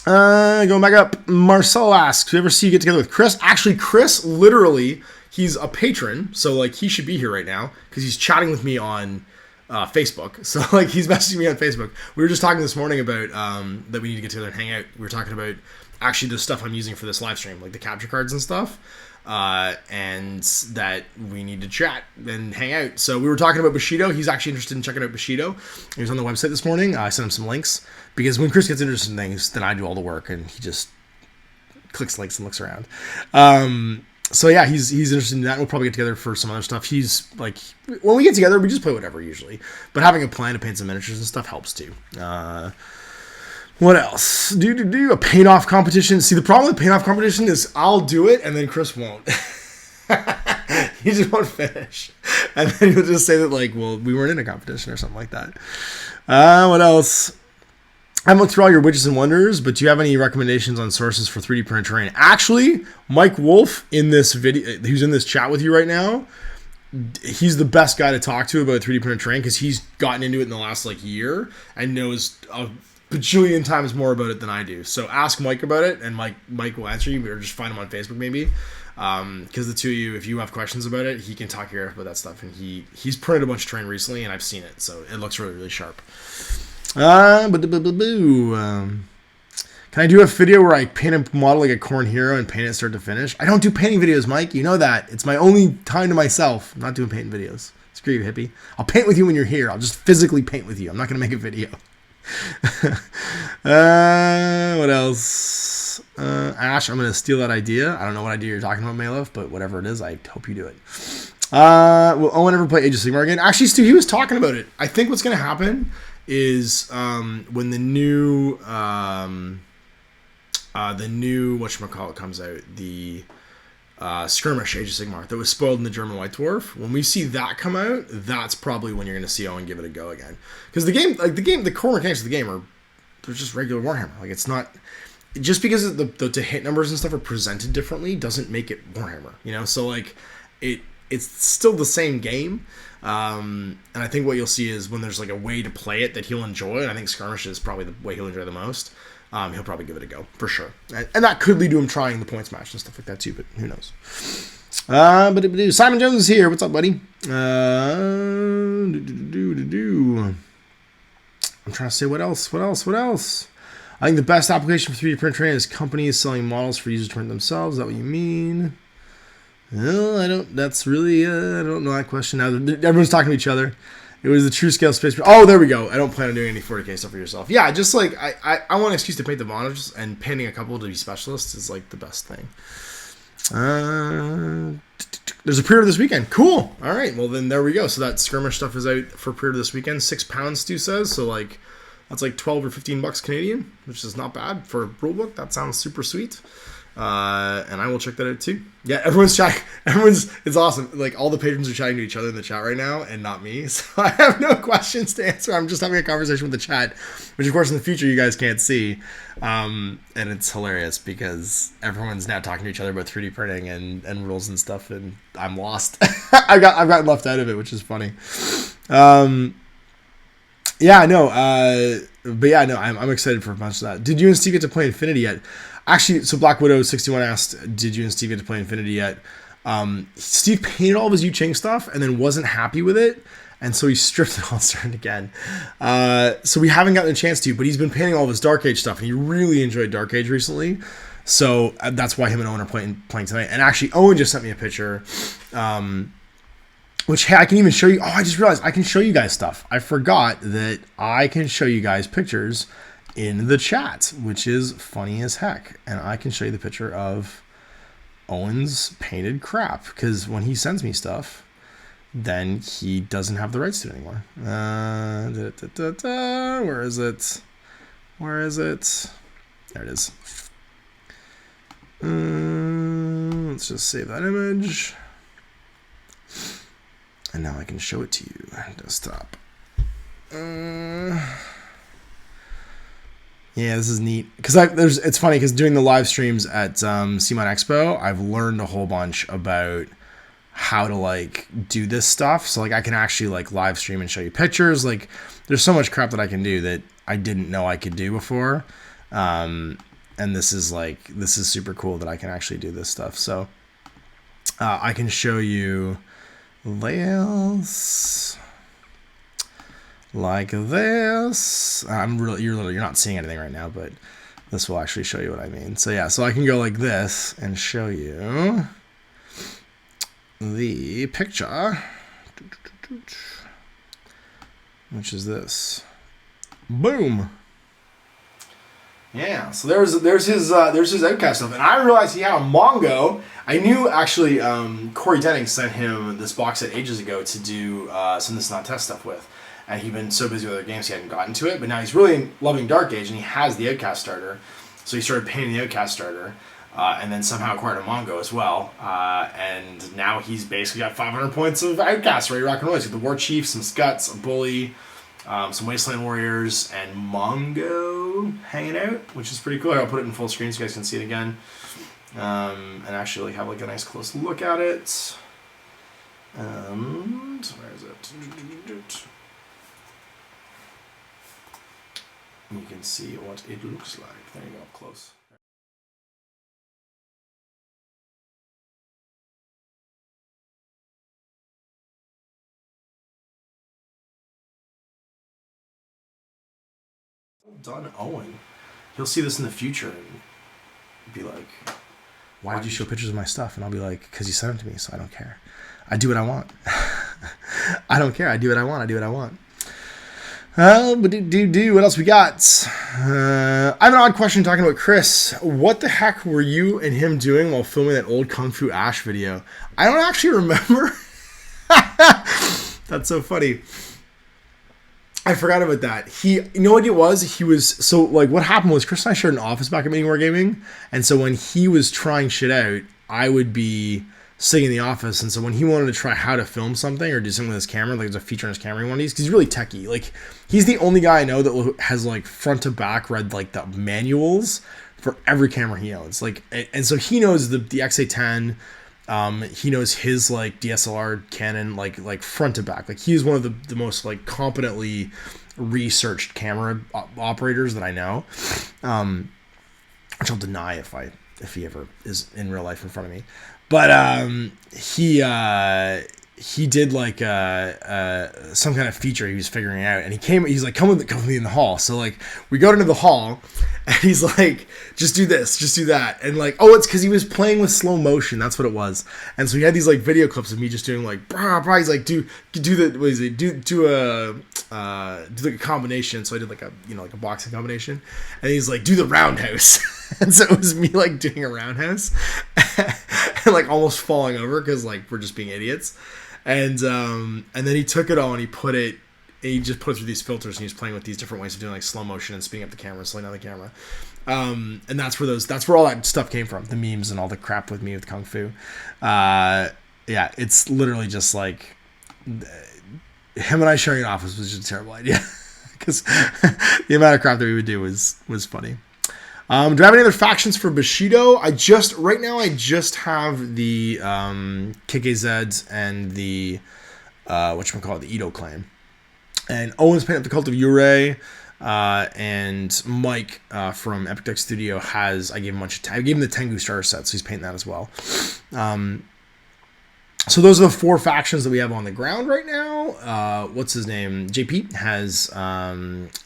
Going back up, Marcel asks, "Do you ever see you get together with Chris?" Actually, Chris, literally, he's a patron, so like he should be here right now because he's chatting with me on Facebook. So like he's messaging me on Facebook. We were just talking this morning about that we need to get together and hang out. We were talking about actually the stuff I'm using for this live stream, like the capture cards and stuff, and that we need to chat and hang out. So we were talking about Bushido. He's actually interested in checking out Bushido. He was on the website this morning. I sent him some links because when Chris gets interested in things, then I do all the work and he just clicks links and looks around. So yeah, he's interested in that. We'll probably get together for some other stuff. He's like, when we get together, we just play whatever usually, but having a plan to paint some miniatures and stuff helps too. What else? Do a paint-off competition. See, the problem with paint-off competition is I'll do it and then Chris won't. He just won't finish. And then he'll just say that, like, well, we weren't in a competition or something like that. What else? I haven't looked through all your widgets and wonders, but do you have any recommendations on sources for 3D printed terrain? Actually, Mike Wolf in this video, who's in this chat with you right now, he's the best guy to talk to about 3D printed terrain because he's gotten into it in the last like year and knows a bajillion times more about it than I do. So ask Mike about it, and Mike will answer you, or just find him on Facebook maybe. Because the two of you, if you have questions about it, he can talk your ear about that stuff. And he's printed a bunch of terrain recently, and I've seen it, so it looks really, really sharp. Can I do a video where I paint a model like a corn hero and paint it start to finish? I don't do painting videos, Mike. You know that. It's my only time to myself. I'm not doing painting videos. Screw you, hippie. I'll paint with you when you're here. I'll just physically paint with you. I'm not going to make a video. What else? Ash, I'm going to steal that idea. I don't know what idea you're talking about, Malef, but whatever it is, I hope you do it. Will Owen ever play Age of Sigmar again? Actually, Stu, he was talking about it. I think what's going to happen is when the new whatchamacallit comes out, the skirmish Age of Sigmar that was spoiled in the German White Dwarf. When we see that come out, that's probably when you're going to see Owen give it a go again. Because the core mechanics of the game they're just regular Warhammer. Like, it's not just because the hit numbers and stuff are presented differently doesn't make it Warhammer. You know, so like it's still the same game. And I think what you'll see is when there's like a way to play it that he'll enjoy, and I think skirmish is probably the way he'll enjoy the most. He'll probably give it a go for sure, and that could lead to him trying the points match and stuff like that too. But who knows? But Simon Jones is here. What's up, buddy? I'm trying to say what else. I think the best application for 3D print terrain is companies selling models for users to print themselves. Is that what you mean? Well, I don't know that question now. Everyone's talking to each other. It was the true scale space. Oh, there we go. I don't plan on doing any 40K stuff for yourself. Yeah, just like I want an excuse to paint the models, and painting a couple to be specialists is like the best thing. There's a pre-order this weekend. Cool. All right. Well, then there we go. So that skirmish stuff is out for pre-order this weekend. £6, Stu says. So like that's like 12 or 15 bucks Canadian, which is not bad for a rulebook. That sounds super sweet. And I will check that out too. Yeah, everyone's chatting. It's awesome. Like all the patrons are chatting to each other in the chat right now, and not me. So I have no questions to answer. I'm just having a conversation with the chat, which of course in the future you guys can't see. And it's hilarious because everyone's now talking to each other about 3D printing and rules and stuff, and I'm lost. I've gotten left out of it, which is funny. I'm excited for a bunch of that. Did you and Steve get to play Infinity yet? Actually, so Black Widow 61 asked, did you and Steve get to play Infinity yet? Steve painted all of his Yu Ching stuff and then wasn't happy with it, and so he stripped it all and started again. So we haven't gotten a chance to, but he's been painting all of his Dark Age stuff, and he really enjoyed Dark Age recently. So that's why him and Owen are playing tonight. And actually, Owen just sent me a picture, which, hey, I can even show you. Oh, I just realized I can show you guys stuff. I forgot that I can show you guys pictures in the chat, which is funny as heck. And I can show you the picture of Owen's painted crap, because when he sends me stuff, then he doesn't have the rights to it anymore. Where is it? There it is. Let's just save that image. And now I can show it to you. Desktop. Yeah, this is neat. Because it's funny because doing the live streams at CMON Expo, I've learned a whole bunch about how to like do this stuff. So like I can actually like live stream and show you pictures. Like there's so much crap that I can do that I didn't know I could do before. And this is super cool that I can actually do this stuff. So I can show you layouts like this. You're not seeing anything right now, but this will actually show you what I mean. So yeah, so I can go like this and show you the picture, which is this. Boom. Yeah, so there's his Outcast stuff, and I realized he had a Mongo. I knew actually Corey Denning sent him this box set ages ago to do some This Is Not Test stuff with, and he'd been so busy with other games he hadn't gotten to it. But now he's really loving Dark Age, and he has the Outcast starter, so he started painting the Outcast starter, and then somehow acquired a Mongo as well, and now he's basically got 500 points of Outcast ready to rock and roll. He's got the War Chief, some Scuts, a Bully, some Wasteland Warriors, and Mongo hanging out, which is pretty cool. I'll put it in full screen so you guys can see it again, and actually have like a nice close look at it. And where is it? You can see what it looks like. There you go, up close. Done, Owen. He'll see this in the future and be like, why did you show pictures of my stuff? And I'll be like, because you sent them to me, so I don't care. I do what I want. I don't care. I do what I want. I do what I want. What else we got? I have an odd question talking about Chris. What the heck were you and him doing while filming that old Kung Fu Ash video? I don't actually remember. That's so funny. I forgot about that. You know what it was? He was, so like what happened was Chris and I shared an office back at Mini War Gaming. And so when he was trying shit out, I would be sitting in the office. And so when he wanted to try how to film something or do something with his camera, like there's a feature on his camera he wanted to use, because he's really techie. Like he's the only guy I know that has like front to back read like the manuals for every camera he owns. Like, and so he knows the XA10. He knows his like DSLR Canon like front to back. Like he's one of the most like competently researched camera operators that I know, which I'll deny if he ever is in real life in front of me. But he did like some kind of feature he was figuring out, and he's like, come with me in the hall. So like we go into the hall, and he's like, just do this, just do that, and like, oh, it's because he was playing with slow motion. That's what it was. And so he had these like video clips of me just doing like, brah. He's like, do the what is it? Do like a combination. So I did like a boxing combination, and he's like, do the roundhouse. And so it was me like doing a roundhouse, and like almost falling over because like we're just being idiots. And then he took it all and he just put it through these filters, and he was playing with these different ways of doing like slow motion and speeding up the camera, slowing down the camera. And that's where all that stuff came from, the memes and all the crap with me with Kung Fu. Yeah, it's literally just like him and I sharing an office was just a terrible idea because the amount of crap that we would do was funny. Do I have any other factions for Bushido? Right now I just have the KKZ and the the Edo clan. And Owen's painting up the Cult of Yurei, and Mike from Epic Deck Studio I gave him the Tengu starter set, so he's painting that as well. So those are the 4 factions that we have on the ground right now. What's his name? JP has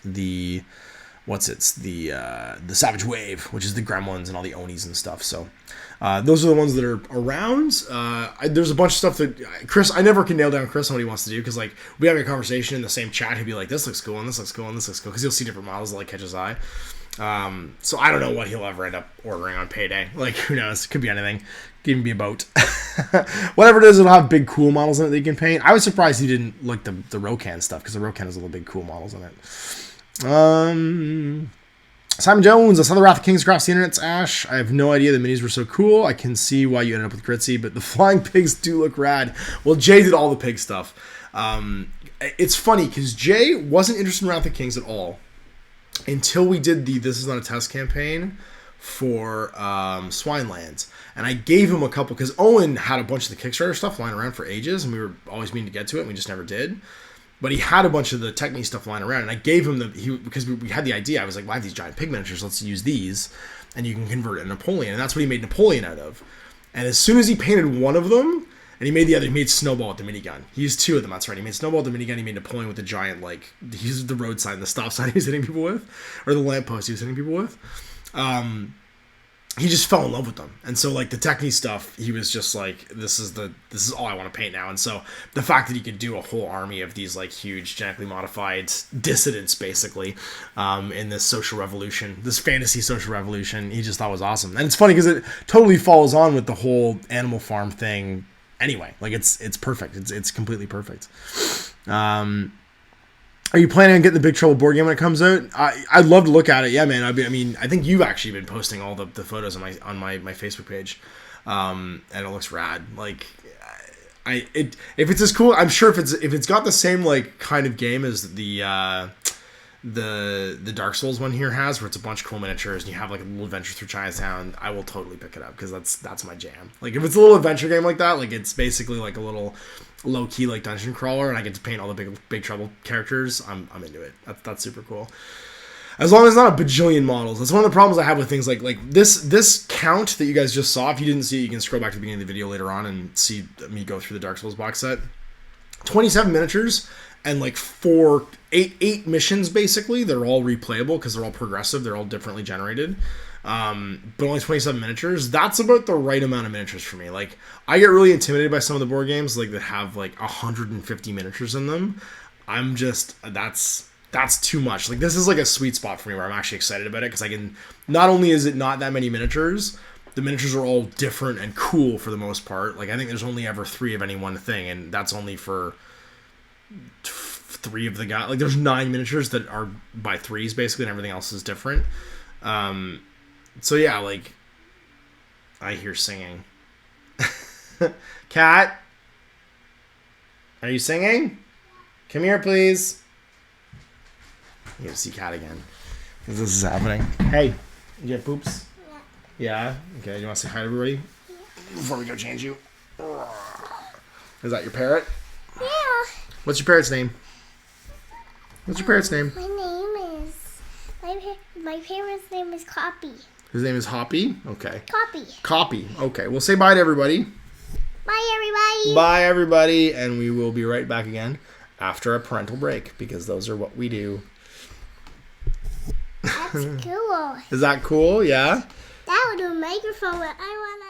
the Savage Wave, which is the Gremlins and all the Onis and stuff. So those are the ones that are around. There's a bunch of stuff that Chris, I never can nail down Chris on what he wants to do, because like we have a conversation in the same chat, he'll be like, this looks cool and this looks cool and this looks cool, because he'll see different models that like catch his eye. So I don't know what he'll ever end up ordering on payday. Like, who knows? Could be anything. Could even be a boat. Whatever it is, it'll have big cool models in it that you can paint. I was surprised he didn't like the Rokan stuff, because the Rokan has a little big cool models in it. Simon Jones, I saw the Wrath of Kings across the internet's Ash. I have no idea the minis were so cool. I can see why you ended up with Gritzy, but the flying pigs do look rad. Well, Jay did all the pig stuff. It's funny because Jay wasn't interested in Wrath of Kings at all until we did the This Is Not a Test campaign for Swinelands. And I gave him a couple, because Owen had a bunch of the Kickstarter stuff lying around for ages, and we were always meaning to get to it, and we just never did. But he had a bunch of the Technique stuff lying around, and I gave him because we had the idea. I was like, well, I have these giant pig miniatures, let's use these. and you can convert it to Napoleon, and that's what he made Napoleon out of. And as soon as he painted one of them, and he made the other, he made Snowball with the minigun. He used two of them, that's right. He made Snowball with the minigun, he made Napoleon with the giant, like, he used the road sign, the stop sign he was hitting people with, or the lamppost he was hitting people with. He just fell in love with them. And so, like, the Technique stuff, he was just like, this is all I want to paint now. And so the fact that he could do a whole army of these, like, huge genetically modified dissidents, basically, in this social revolution, this fantasy social revolution, he just thought was awesome. And it's funny because it totally follows on with the whole Animal Farm thing anyway. Like, it's perfect. It's completely perfect. Are you planning on getting the Big Trouble board game when it comes out? I'd love to look at it. Yeah, man. I mean, I think you've actually been posting all the photos on my Facebook page, and it looks rad. Like, if it's as cool, I'm sure if it's got the same, like, kind of game as the Dark Souls one here has, where it's a bunch of cool miniatures and you have, like, a little adventure through Chinatown, I will totally pick it up because that's my jam. Like, if it's a little adventure game like that, like, it's basically like a little low-key, like, dungeon crawler, and I get to paint all the big Trouble characters, I'm into it. That's super cool. As long as it's not a bajillion models. That's one of the problems I have with things like this count that you guys just saw. If you didn't see it, you can scroll back to the beginning of the video later on and see me go through the Dark Souls box set. 27 miniatures and, like, eight missions, basically. They're all replayable because they're all progressive. They're all differently generated. But only 27 miniatures. That's about the right amount of miniatures for me. Like, I get really intimidated by some of the board games, like, that have, like, 150 miniatures in them. I'm just, that's too much. Like, this is, like, a sweet spot for me where I'm actually excited about it because I can, not only is it not that many miniatures, the miniatures are all different and cool for the most part. Like, I think there's only ever 3 of any one thing, and that's only for 3 of the guys. Like, there's 9 miniatures that are by 3s, basically, and everything else is different. So yeah, like, I hear singing. Cat? Are you singing? Come here, please. You have to see Cat again. Because this is happening. Hey, you get poops? Yeah. Okay, you want to say hi to everybody? Yeah. Before we go change you. Is that your parrot? Yeah. What's your parrot's name? What's your parrot's name? My name is... My parrot's name is Copy. His name is Hoppy? Okay. Copy. Okay, well, say bye to everybody. Bye, everybody. Bye, everybody. And we will be right back again after a parental break because those are what we do. That's cool. Is that cool? Yeah? That would do a microphone. I want to...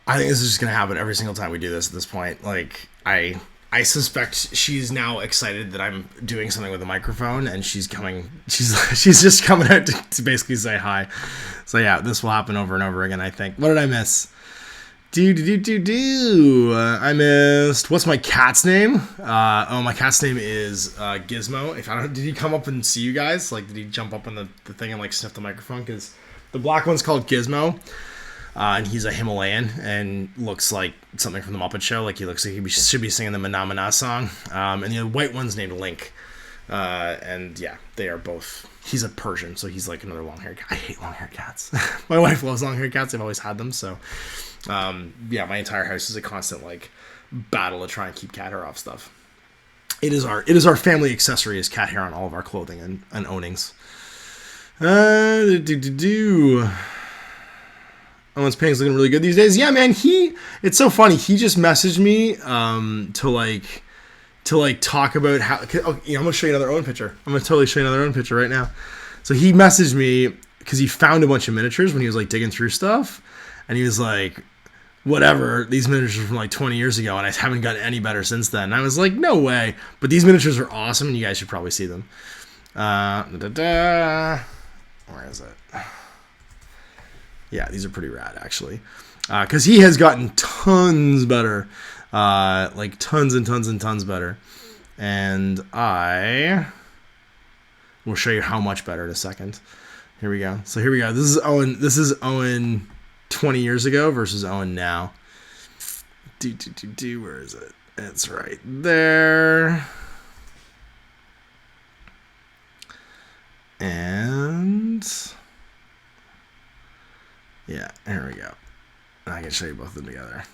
I think this is just gonna happen every single time we do this at this point. Like, I suspect she's now excited that I'm doing something with a microphone, and she's just coming out to basically say hi. So yeah, this will happen over and over again, I think. What did I miss? I missed. What's my cat's name? My cat's name is Gizmo. Did he come up and see you guys? Like, did he jump up on the thing and like sniff the microphone? Because the black one's called Gizmo. And he's a Himalayan and looks like something from the Muppet Show. Like, he looks like he should be singing the Mana Mana song. And the white one's named Link. And yeah, they are both. He's a Persian, so he's like another long-haired cat. I hate long-haired cats. My wife loves long-haired cats. I've always had them. So yeah, my entire house is a constant like battle to try and keep cat hair off stuff. It is our family accessory is cat hair on all of our clothing and ownings. Owen's painting's looking really good these days. Yeah, man, it's so funny. He just messaged me to talk about how. I'm gonna show you another Owen picture. I'm gonna totally show you another Owen picture right now. So he messaged me because he found a bunch of miniatures when he was like digging through stuff, and he was like, "Whatever, these miniatures are from like 20 years ago, and I haven't gotten any better since then." And I was like, "No way!" But these miniatures are awesome, and you guys should probably see them. Where is it? Yeah, these are pretty rad, actually. Because he has gotten tons better. Like, tons and tons and tons better. And I will show you how much better in a second. Here we go. So here we go. This is Owen 20 years ago versus Owen now. Where is it? It's right there. And... yeah, here we go. I can show you both of them together.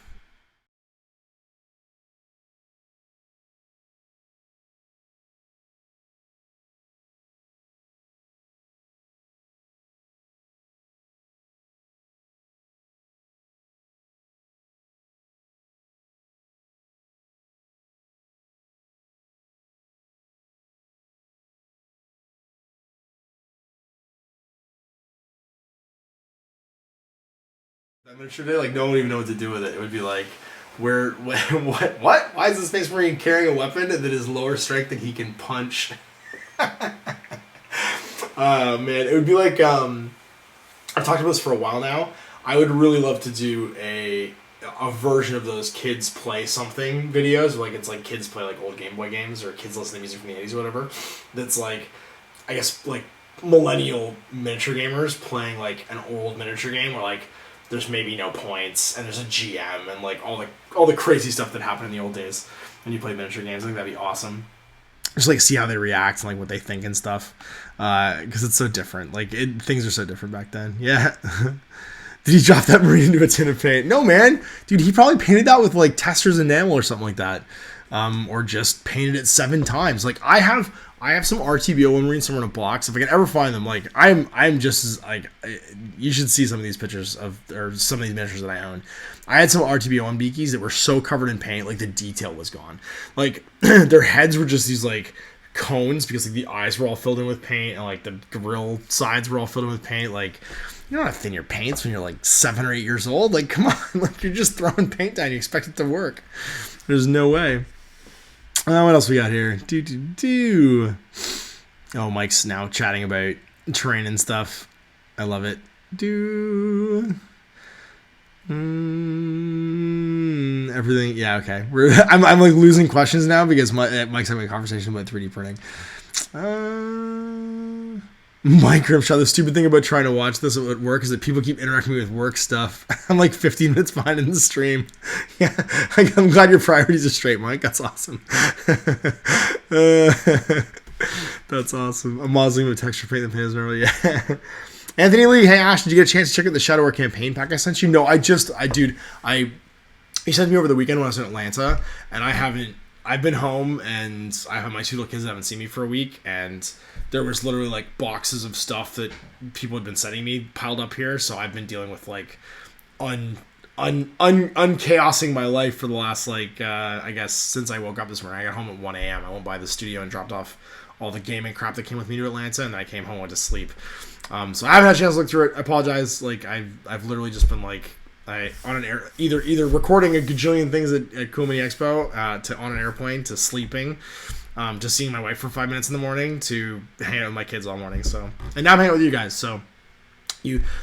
That miniature day, like, no one would even know what to do with it. It would be like, what? Why is the Space Marine carrying a weapon that is lower strength than he can punch? Man, it would be like, I've talked about this for a while now. I would really love to do a version of those kids play something videos, like it's like kids play like old Game Boy games or kids listen to music from the 80s or whatever. That's like, I guess, like millennial miniature gamers playing like an old miniature game where like there's maybe no points and there's a GM and like all the crazy stuff that happened in the old days when you play miniature games. I think that'd be awesome. Just like see how they react and like what they think and stuff, because it's so different. Like things are so different back then. Yeah. Did he drop that Marine into a tin of paint? No, man. Dude, he probably painted that with like Tester's enamel or something like that, or just painted it 7 times. Like I have some RTBO Marines somewhere in a box. If I can ever find them, like I'm just as like, you should see some of these pictures or some of these miniatures that I own. I had some RTBO Beakies that were so covered in paint, like the detail was gone. Like their heads were just these like cones because like the eyes were all filled in with paint and like the grill sides were all filled in with paint. Like you don't have to thin your paints when you're like 7 or 8 years old. Like come on, like you're just throwing paint down. You expect it to work. There's no way. What else we got here? Oh, Mike's now chatting about terrain and stuff. I love it. Everything. Yeah, okay. I'm like losing questions now because Mike's having a conversation about 3D printing. Mike Grimshaw, the stupid thing about trying to watch this at work is that people keep interacting with work stuff. I'm like 15 minutes behind in the stream. Yeah, I'm glad your priorities are straight, Mike. That's awesome. That's awesome. I'm modeling with texture paint and paint normally. Yeah. Anthony Lee, hey Ash, did you get a chance to check out the Shadow War campaign pack I sent you? No, he sent me over the weekend when I was in Atlanta, and I've been home and I have my 2 little kids that haven't seen me for a week, and there was literally like boxes of stuff that people had been sending me piled up here. So I've been dealing with like unchaosing my life for the last like I guess since I woke up this morning. I got home at 1 a.m. I went by the studio and dropped off all the gaming crap that came with me to Atlanta, and then I came home and went to sleep. So I haven't had a chance to look through it. I apologize. Like I've literally just been like on an air either recording a gajillion things at Kumani Expo, to on an airplane, to sleeping, to seeing my wife for 5 minutes in the morning, to hanging out with my kids all morning. So, and now I'm hanging out with you guys. So,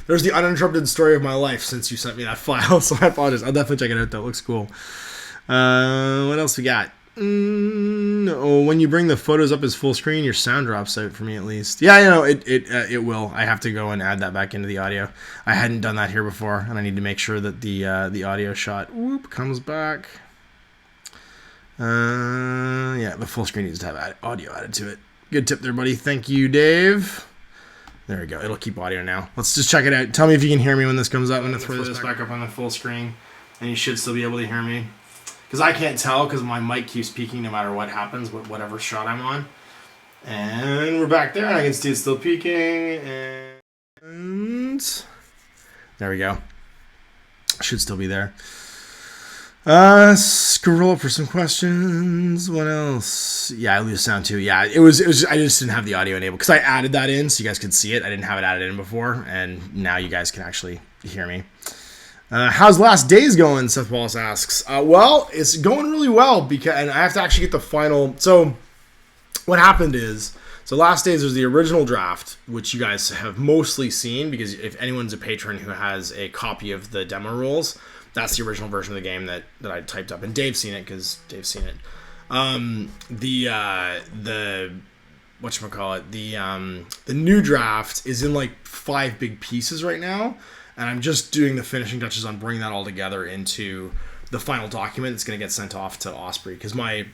there's the uninterrupted story of my life since you sent me that file. So I apologize. I'll definitely check it out. That looks cool. What else we got? When you bring the photos up as full screen, your sound drops out for me at least. Yeah, it will. I have to go and add that back into the audio. I hadn't done that here before, and I need to make sure that the audio shot comes back. Yeah, the full screen needs to have audio added to it. Good tip there, buddy. Thank you, Dave. There we go. It'll keep audio now. Let's just check it out. Tell me if you can hear me when this comes up. I'm going to throw this back up on the full screen, and you should still be able to hear me. Because I can't tell because my mic keeps peaking no matter what happens with whatever shot I'm on. And we're back there, and I can see it's still peaking. And there we go. Should still be there. Guerrilla for some questions. What else? Yeah, I lose sound too. Yeah, it was. I just didn't have the audio enabled because I added that in so you guys could see it. I didn't have it added in before, and now you guys can actually hear me. How's Last Days going? Seth Wallace asks. Well, it's going really well and I have to actually get the final. So, what happened is, Last Days was the original draft, which you guys have mostly seen because if anyone's a patron who has a copy of the demo rules, that's the original version of the game that I typed up, and Dave's seen it because Dave's seen it. The new draft is in like 5 big pieces right now. And I'm just doing the finishing touches on bringing that all together into the final document that's going to get sent off to Osprey. Because my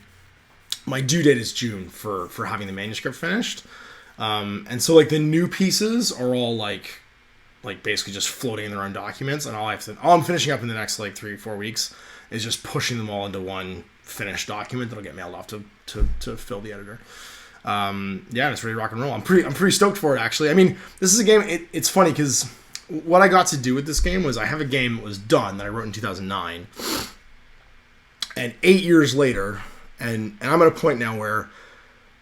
due date is June for having the manuscript finished. And so, like, the new pieces are all, like basically just floating in their own documents. And all I'm finishing up in the next, 3 or 4 weeks is just pushing them all into one finished document that'll get mailed off to Phil, the editor. Yeah, it's ready to rock and roll. I'm pretty stoked for it, actually. I mean, this is a game, it's funny because what I got to do with this game was I have a game that was done that I wrote in 2009, and 8 years later, and I'm at a point now where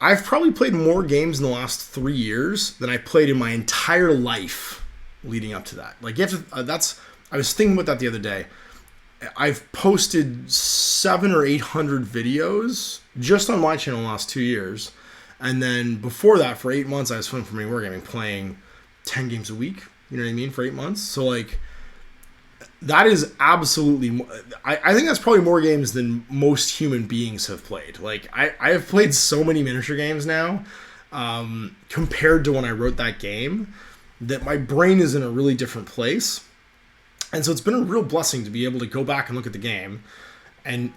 I've probably played more games in the last 3 years than I played in my entire life leading up to that. Like, you have to, I was thinking about that the other day. I've posted 700 or 800 videos just on my channel in the last 2 years, and then before that, for 8 months, I was filming for me Wargaming, playing 10 games a week. You know what I mean? For 8 months. So, like, that is absolutely... I think that's probably more games than most human beings have played. Like, I have played so many miniature games now, compared to when I wrote that game, that my brain is in a really different place. And so it's been a real blessing to be able to go back and look at the game. And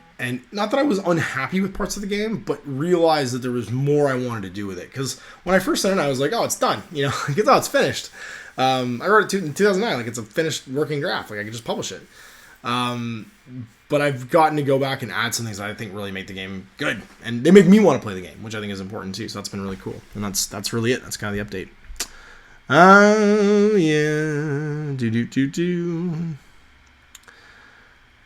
not that I was unhappy with parts of the game, but realize that there was more I wanted to do with it. Because when I first started, I was like, oh, it's done. You know, it's finished. I wrote it in 2009, like it's a finished working draft, like I could just publish it. But I've gotten to go back and add some things that I think really make the game good, and they make me want to play the game, which I think is important too. So that's been really cool, and that's really it. That's kind of the update. Oh yeah, do.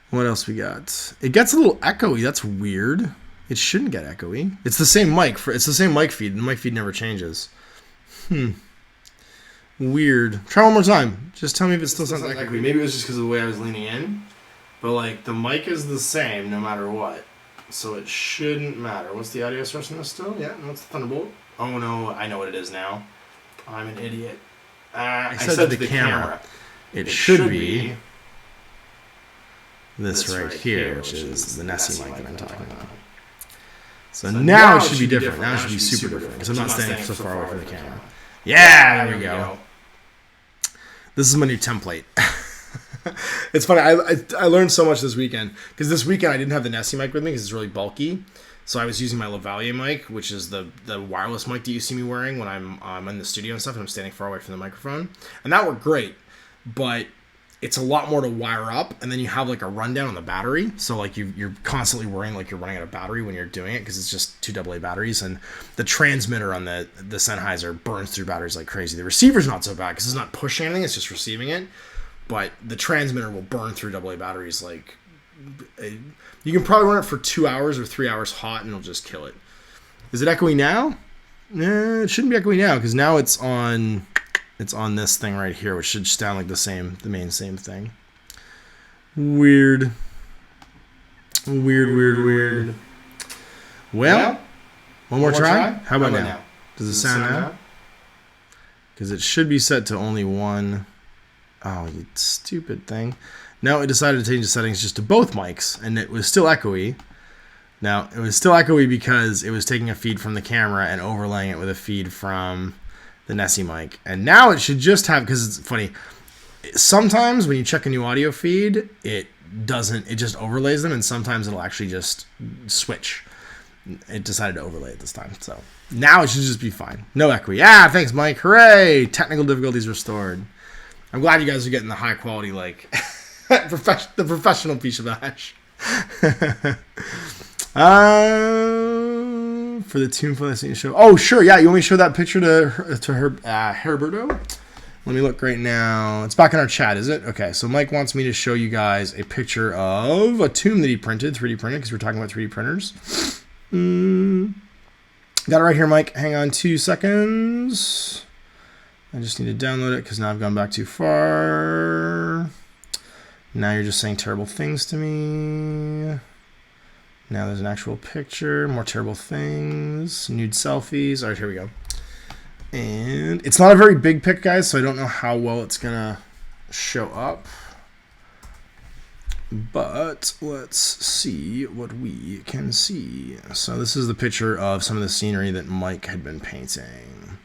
What else we got? It gets a little echoey. That's weird. It shouldn't get echoey. It's the same mic. It's the same mic feed. The mic feed never changes. Weird. Try one more time. Just tell me if it still sounds echoey. Maybe it was just because of the way I was leaning in. But, like, the mic is the same no matter what. So it shouldn't matter. What's the audio source in this still? Yeah, no, it's the Thunderbolt. Oh, no, I know what it is now. I'm an idiot. I said to the camera. It should be this right here, which is the Nessie mic that I'm talking about. So now it should be different. Now it should be super different because I'm not standing so far away from the camera. Yeah, there we go. This is my new template. It's funny. I learned so much this weekend because this weekend I didn't have the Nessie mic with me because it's really bulky. So I was using my Lavalier mic, which is the wireless mic that you see me wearing when I'm in the studio and stuff, and I'm standing far away from the microphone, and that worked great. But it's a lot more to wire up, and then you have like a rundown on the battery. So like you're constantly worrying like you're running out of battery when you're doing it because it's just 2 AA batteries, and the transmitter on the Sennheiser burns through batteries like crazy. The receiver's not so bad because it's not pushing anything; it's just receiving it. But the transmitter will burn through AA batteries like. You can probably run it for 2 hours or 3 hours hot, and it'll just kill it. Is it echoey now? It shouldn't be echoey now because now it's on this thing right here, which should sound like the same thing. Weird. Weird. Well, one more try? How about now? Does it sound now? Because it should be set to only one. Oh, you stupid thing. No, it decided to change the settings just to both mics, and it was still echoey. Now, it was still echoey because it was taking a feed from the camera and overlaying it with a feed from the Nessie mic. And now it should just have, because it's funny, sometimes when you check a new audio feed, it just overlays them, and sometimes it'll actually just switch. It decided to overlay it this time, so now it should just be fine. No echoey. Ah, thanks, Mike. Hooray! Technical difficulties restored. I'm glad you guys are getting the high quality, like, the professional piece of ash. For the tune for this show. Oh, sure, yeah. You want me to show that picture to Herberto? Let me look right now. It's back in our chat, is it? Okay, so Mike wants me to show you guys a picture of a tomb that he printed, 3D printed, because we're talking about 3D printers. Got it right here, Mike. Hang on 2 seconds. I just need to download it because now I've gone back too far. Now you're just saying terrible things to me. Now there's an actual picture. More terrible things. Nude selfies. All right, here we go. And it's not a very big pic, guys, so I don't know how well it's going to show up. But let's see what we can see. So this is the picture of some of the scenery that Mike had been painting.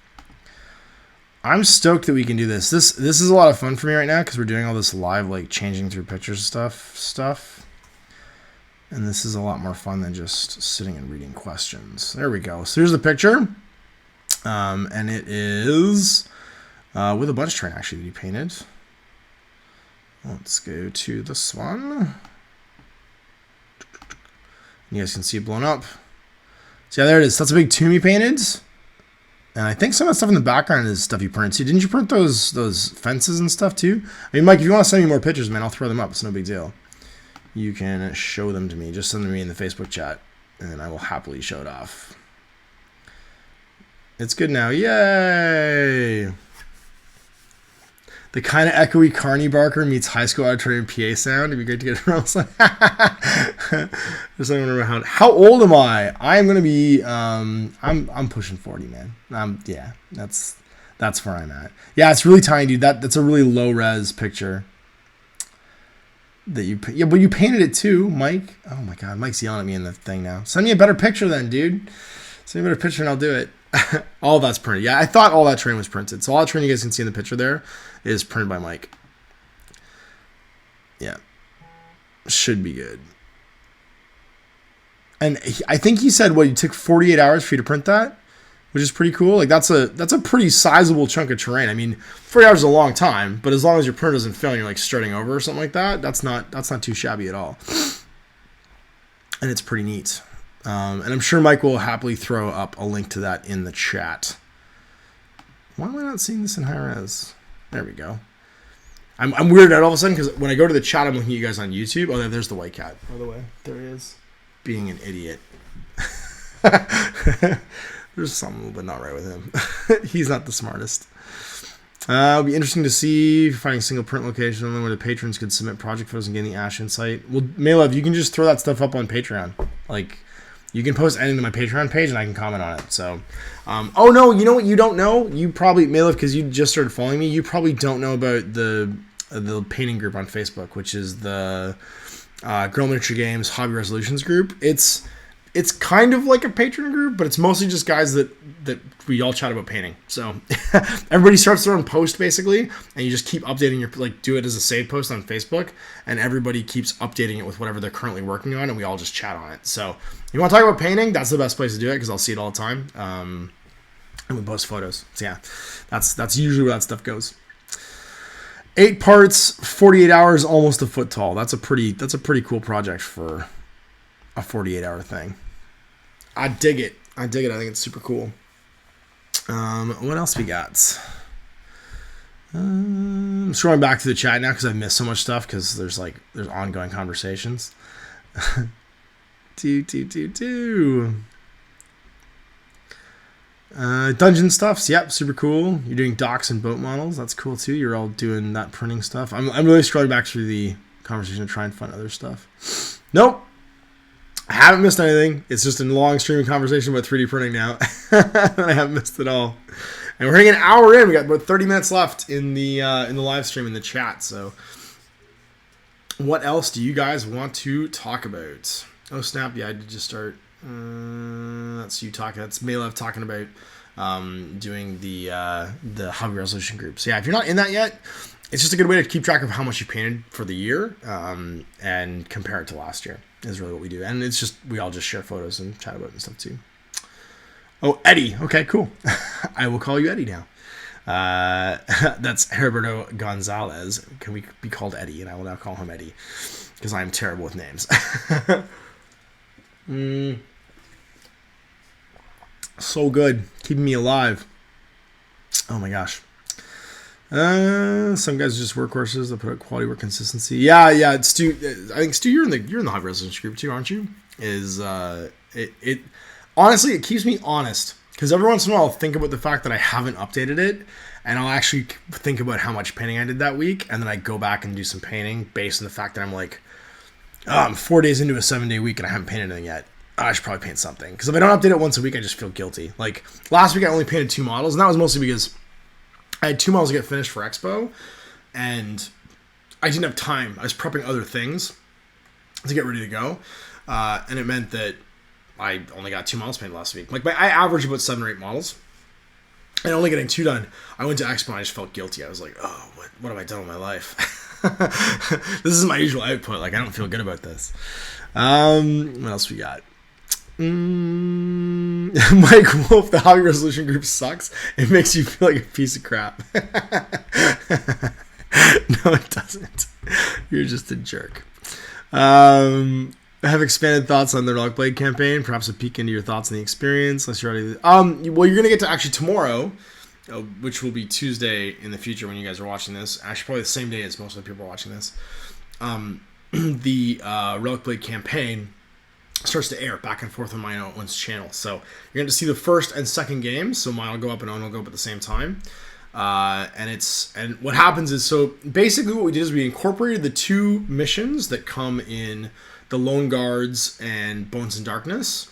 I'm stoked that we can do this. This is a lot of fun for me right now because we're doing all this live, like, changing through pictures stuff. And this is a lot more fun than just sitting and reading questions. There we go. So here's the picture. And it is with a bunch train, actually, that he painted. Let's go to this one. You guys can see it blown up. So yeah, there it is. That's a big tomb he painted. And I think some of the stuff in the background is stuff you printed too. Didn't you print those fences and stuff too? I mean, Mike, if you want to send me more pictures, man, I'll throw them up. It's no big deal. You can show them to me. Just send them to me in the Facebook chat, and I will happily show it off. It's good now. Yay! The kind of echoey Carney Barker meets high school auditorium PA sound. It'd be great to get around. Just remember how old am I? I'm gonna be I'm pushing 40, man. Yeah, that's where I'm at. Yeah, it's really tiny, dude. That's a really low res picture. But you painted it too, Mike. Oh my God, Mike's yelling at me in the thing now. Send me a better picture then, dude. Send me a better picture and I'll do it. All that's printed. Yeah, I thought all that train was printed. So all that train you guys can see in the picture there is printed by Mike. Yeah. Should be good. And I think he said, what, it took 48 hours for you to print that? Which is pretty cool. Like, that's a pretty sizable chunk of terrain. I mean, 40 hours is a long time, but as long as your printer doesn't fail and you're, like, starting over or something like that, that's not too shabby at all. And it's pretty neat. And I'm sure Mike will happily throw up a link to that in the chat. Why am I not seeing this in high res? There we go. I'm weirded out all of a sudden because when I go to the chat, I'm looking at you guys on YouTube. Oh, there's the white cat, by the way. There he is. Being an idiot. There's something a little bit not right with him. He's not the smartest. It'll be interesting to see finding single print location where the patrons could submit project photos and gain the Ash insight. Well, Maylove, you can just throw that stuff up on Patreon. Like, you can post anything to my Patreon page and I can comment on it. So, oh no, you know what you don't know? You probably, Maylove, because you just started following me, you probably don't know about the painting group on Facebook, which is the Guerrilla Miniature Games Hobby Resolutions group. It's kind of like a Patreon group, but it's mostly just guys that we all chat about painting. So everybody starts their own post basically, and you just keep updating your, like, do it as a saved post on Facebook, and everybody keeps updating it with whatever they're currently working on, and we all just chat on it. So you want to talk about painting? That's the best place to do it because I'll see it all the time. And we post photos. So yeah, that's usually where that stuff goes. 8 parts, 48 hours, almost a foot tall. That's a pretty cool project for a 48-hour thing. I dig it. I think it's super cool. What else we got? I'm scrolling back to the chat now because I've missed so much stuff because there's ongoing conversations. Dungeon stuffs, yep, super cool. You're doing docks and boat models, that's cool too. You're all doing that printing stuff. I'm really scrolling back through the conversation to try and find other stuff. Nope. I haven't missed anything. It's just a long streaming conversation about 3D printing now. I haven't missed it all. And we're hitting an hour in. We got about 30 minutes left in the live stream in the chat. So, what else do you guys want to talk about? Oh snap! Yeah, I did just start. That's you talking. That's Malev talking about doing the hobby resolution group. So yeah, if you're not in that yet, it's just a good way to keep track of how much you painted for the year and compare it to last year. Is really what we do, and it's just we all just share photos and chat about it and stuff too. Oh, Eddie. Okay, cool. I will call you Eddie now. That's Heriberto Gonzalez. Can we be called Eddie? And I will now call him Eddie because I'm terrible with names. So good, keeping me alive. Oh my gosh. Some guys are just workhorses that put out quality work consistency. Yeah. Stu, I think Stu, you're in the high resolution group too, aren't you? It honestly, it keeps me honest because every once in a while I'll think about the fact that I haven't updated it, and I'll actually think about how much painting I did that week, and then I go back and do some painting based on the fact that I'm like, oh, I'm 4 days into a 7-day week and I haven't painted anything yet. I should probably paint something because if I don't update it once a week, I just feel guilty. Like last week, I only painted 2 models, and that was mostly because I had 2 models to get finished for Expo, and I didn't have time. I was prepping other things to get ready to go, and it meant that I only got 2 models painted last week. Like I averaged about 7 or 8 models, and only getting 2 done. I went to Expo and I just felt guilty. I was like, oh, what have I done with my life? This is my usual output. Like I don't feel good about this. What else we got? Mike Wolf, the hobby resolution group sucks. It makes you feel like a piece of crap. No, it doesn't. You're just a jerk. I have expanded thoughts on the Rockblade campaign. Perhaps a peek into your thoughts on the experience. Unless you're already. Well, you're gonna get to actually tomorrow, which will be Tuesday in the future when you guys are watching this. Actually, probably the same day as most of the people are watching this. The Rockblade campaign starts to air back and forth on my own channel. So you're going to see the first and second games. So mine will go up and own will go up at the same time. And what happens is, so basically what we did is we incorporated the 2 missions that come in the Lone Guards and Bones in Darkness,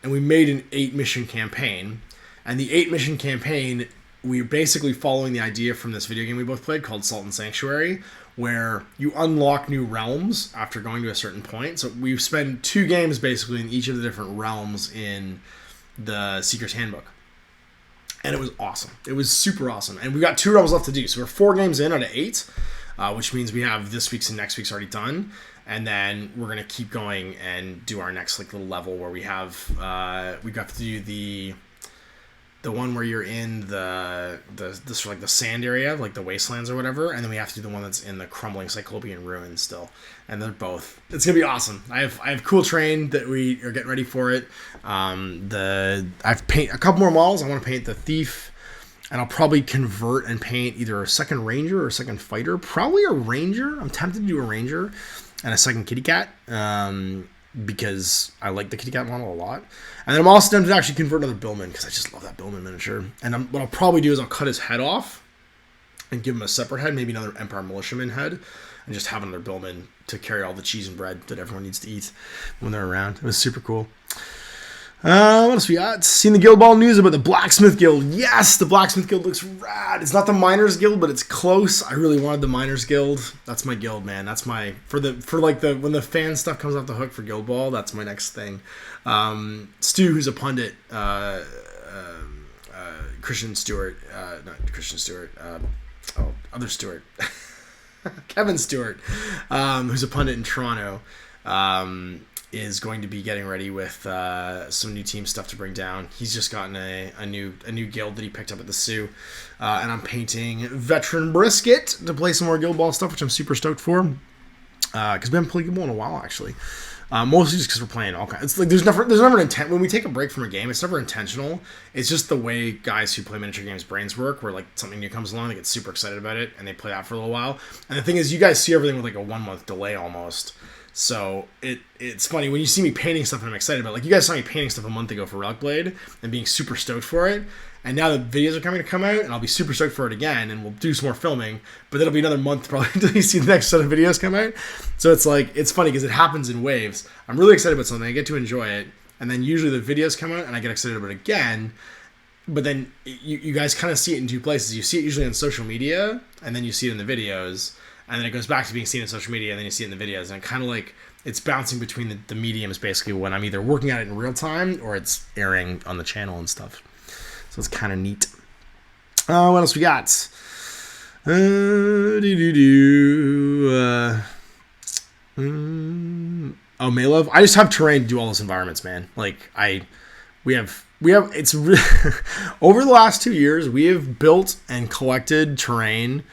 and we made an 8-mission campaign. And the 8-mission campaign, we're basically following the idea from this video game we both played called Salt and Sanctuary, where you unlock new realms after going to a certain point. So we spend 2 games basically in each of the different realms in the Seeker's Handbook. And it was awesome. It was super awesome. And we got 2 realms left to do. So we're 4 games in out of 8, which means we have this week's and next week's already done. And then we're going to keep going and do our next little level where we have, we got to do the one where you're in the sort of like the sand area, like the wastelands or whatever, and then we have to do the one that's in the crumbling Cyclopean ruins still. And they're both. It's gonna be awesome. I have cool terrain that we are getting ready for it. I've paint a couple more models. I want to paint the thief, and I'll probably convert and paint either a second ranger or a second fighter. Probably a ranger. I'm tempted to do a ranger and a second kitty cat. Because I like the kitty cat model a lot. And then I'm also tempted to actually convert another Billman because I just love that Billman miniature. And what I'll probably do is I'll cut his head off and give him a separate head, maybe another Empire Militiaman head, and just have another Billman to carry all the cheese and bread that everyone needs to eat when they're around. It was super cool. What else we got? Seen the Guild Ball news about the Blacksmith Guild. Yes, the Blacksmith Guild looks rad. It's not the Miners Guild, but it's close. I really wanted the Miners Guild. That's my guild, man. That's my when the fan stuff comes off the hook for Guild Ball. That's my next thing. Stu, who's a pundit, Christian Stewart, not Christian Stewart. Other Stewart, Kevin Stewart, who's a pundit in Toronto. Is going to be getting ready with some new team stuff to bring down. He's just gotten a new guild that he picked up at the Sioux, and I'm painting Veteran Brisket to play some more Guild Ball stuff, which I'm super stoked for. Because we haven't played Guild Ball in a while, actually. Mostly just because we're playing all kinds. It's like there's never an intent when we take a break from a game. It's never intentional. It's just the way guys who play miniature games brains work. Where like something new comes along, they get super excited about it, and they play that for a little while. And the thing is, you guys see everything with like a 1 month delay almost. So it's funny when you see me painting stuff and I'm excited about it. Like you guys saw me painting stuff a month ago for Relic Blade and being super stoked for it. And now the videos are coming to come out and I'll be super stoked for it again and we'll do some more filming. But then it'll be another month probably until you see the next set of videos come out. So it's like, it's funny because it happens in waves. I'm really excited about something. I get to enjoy it. And then usually the videos come out and I get excited about it again. But then you guys kind of see it in two places. You see it usually on social media and then you see it in the videos. And then it goes back to being seen on social media, and then you see it in the videos. And kind of like it's bouncing between the mediums, basically, when I'm either working at it in real time or it's airing on the channel and stuff. So it's kind of neat. What else we got? Maylove. I just have terrain to do all those environments, man. Like we have. It's really over the last 2 years, we have built and collected terrain.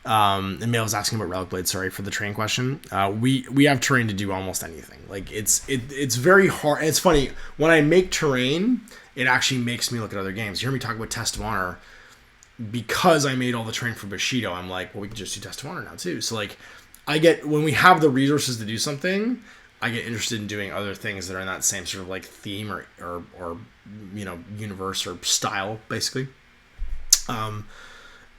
And Mail was asking about Relic Blade, sorry for the terrain question. We have terrain to do almost anything. Like it's very hard. And it's funny when I make terrain, it actually makes me look at other games. You hear me talk about Test of Honor because I made all the terrain for Bushido. I'm like, well, we can just do Test of Honor now too. So like, when we have the resources to do something, I get interested in doing other things that are in that same sort of like theme or universe or style, basically.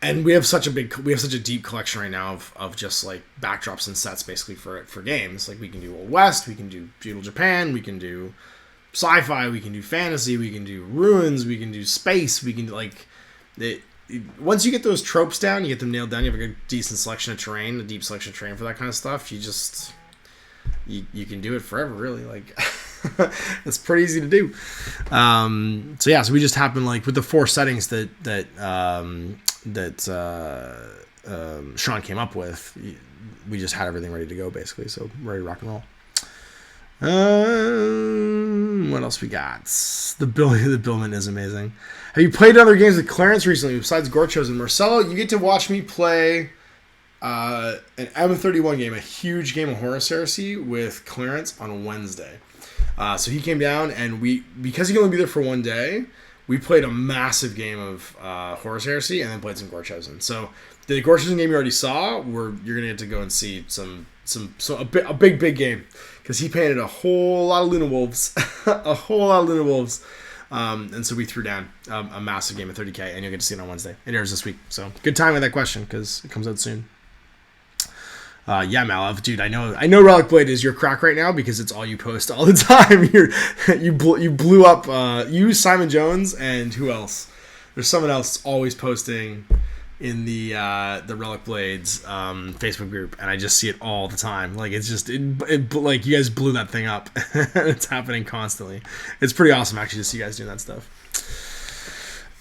And we have such a deep collection right now of just like backdrops and sets basically for games. Like we can do Old West, we can do feudal Japan, we can do sci-fi, we can do fantasy, we can do ruins, we can do space, we can do like once you get those tropes down, you get them nailed down, you have a good decent selection of terrain, a deep selection of terrain for that kind of stuff. You can do it forever, really. Like it's pretty easy to do. So we just happened like with the 4 settings that Sean came up with. We just had everything ready to go, basically. So ready to rock and roll. What else we got? The Billman is amazing. Have you played other games with Clarence recently besides Gorchos and Marcelo? You get to watch me play an M31 game, a huge game of Horus Heresy with Clarence on Wednesday. So he came down and because he could only be there for one day, we played a massive game of Horus Heresy and then played some Gorchosen. So the Gorchosen game you already saw, you're gonna get to go and see a big game because he painted a whole lot of Luna Wolves, and so we threw down a massive game of 30K, and you'll get to see it on Wednesday. It airs this week, so good time with that question because it comes out soon. Malav, dude, I know Relic Blade is your crack right now because it's all you post all the time. You blew up you, Simon Jones, and who else? There's someone else always posting in the Relic Blades Facebook group, and I just see it all the time. Like it's just like you guys blew that thing up. It's happening constantly. It's pretty awesome actually to see you guys doing that stuff.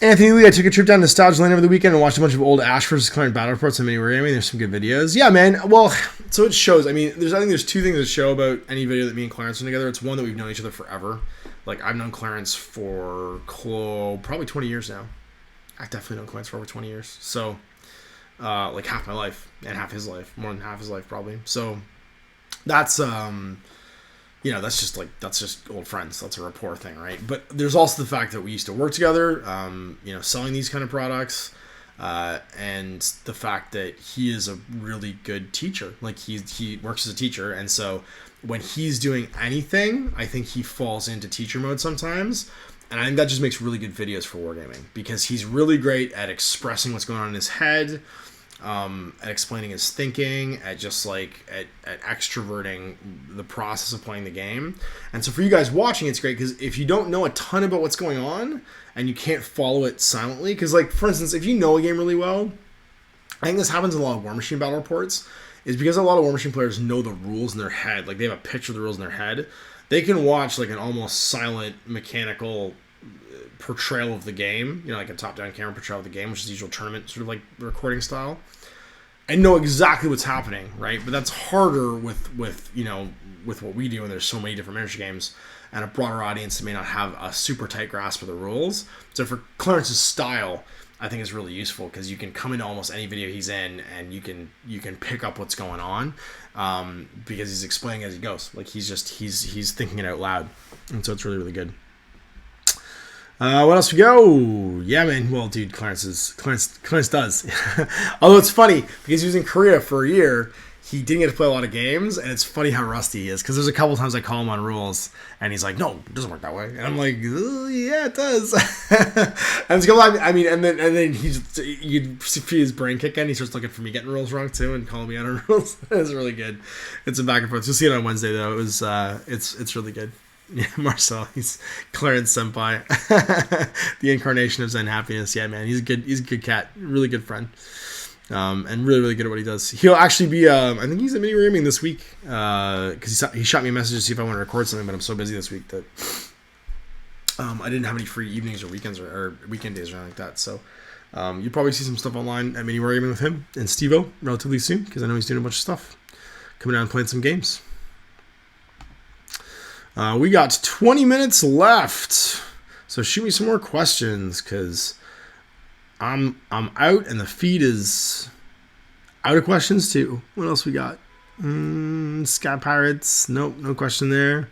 Anthony Lee, I took a trip down to Nostalgia Land over the weekend and watched a bunch of old Ash vs. Clarence battle reports on Mini Wargaming. There's some good videos. Yeah, man. Well, so it shows. I mean, I think there's 2 things that show about any video that me and Clarence are together. It's one that we've known each other forever. Like, I've known Clarence for probably 20 years now. I've definitely known Clarence for over 20 years. So, like half my life and half his life. More than half his life, probably. So, that's that's just old friends. That's a rapport thing, right? But there's also the fact that we used to work together, selling these kind of products, and the fact that he is a really good teacher. Like he works as a teacher, and so when he's doing anything, I think he falls into teacher mode sometimes. And I think that just makes really good videos for wargaming because he's really great at expressing what's going on in his head, at explaining his thinking, at just like at extroverting the process of playing the game. And so for you guys watching, it's great because if you don't know a ton about what's going on and you can't follow it silently, because like for instance, if you know a game really well, I think this happens in a lot of War Machine battle reports, is because a lot of War Machine players know the rules in their head. Like they have a picture of the rules in their head. They can watch like an almost silent mechanical portrayal of the game, like a top-down camera portrayal of the game, which is the usual tournament sort of like recording style, and know exactly what's happening, right? But that's harder with what we do, and there's so many different miniature games and a broader audience that may not have a super tight grasp of the rules. So for Clarence's style, I think is really useful because you can come into almost any video he's in and you can pick up what's going on because he's explaining as he goes. Like he's thinking it out loud, and so it's really, really good. What else we go? Yeah, man. Well, dude, Clarence does. Although it's funny because he was in Korea for a year he didn't get to play a lot of games, and it's funny how rusty he is, because there's a couple times I call him on rules, and he's like, no, it doesn't work that way. And I'm like, yeah, it does. And it's I mean, and then you see his brain kick in, he starts looking for me getting rules wrong too, and calling me out on rules. It's really good. It's a back and forth. You'll see it on Wednesday though. It's really good. Yeah, Marcel, he's Clarence Senpai, the incarnation of Zen happiness. Yeah, man, he's a good cat, really good friend. And really, really good at what he does. He'll actually be, I think he's at Mini Gaming this week, because he shot me a message to see if I want to record something, but I'm so busy this week that I didn't have any free evenings or weekends or weekend days or anything like that. So you'll probably see some stuff online at Mini Gaming with him and Steve-O relatively soon, because I know he's doing a bunch of stuff. Coming down and playing some games. We got 20 minutes left, so shoot me some more questions, because I'm out and the feed is out of questions too. What else we got? Sky Pirates. Nope, no question there.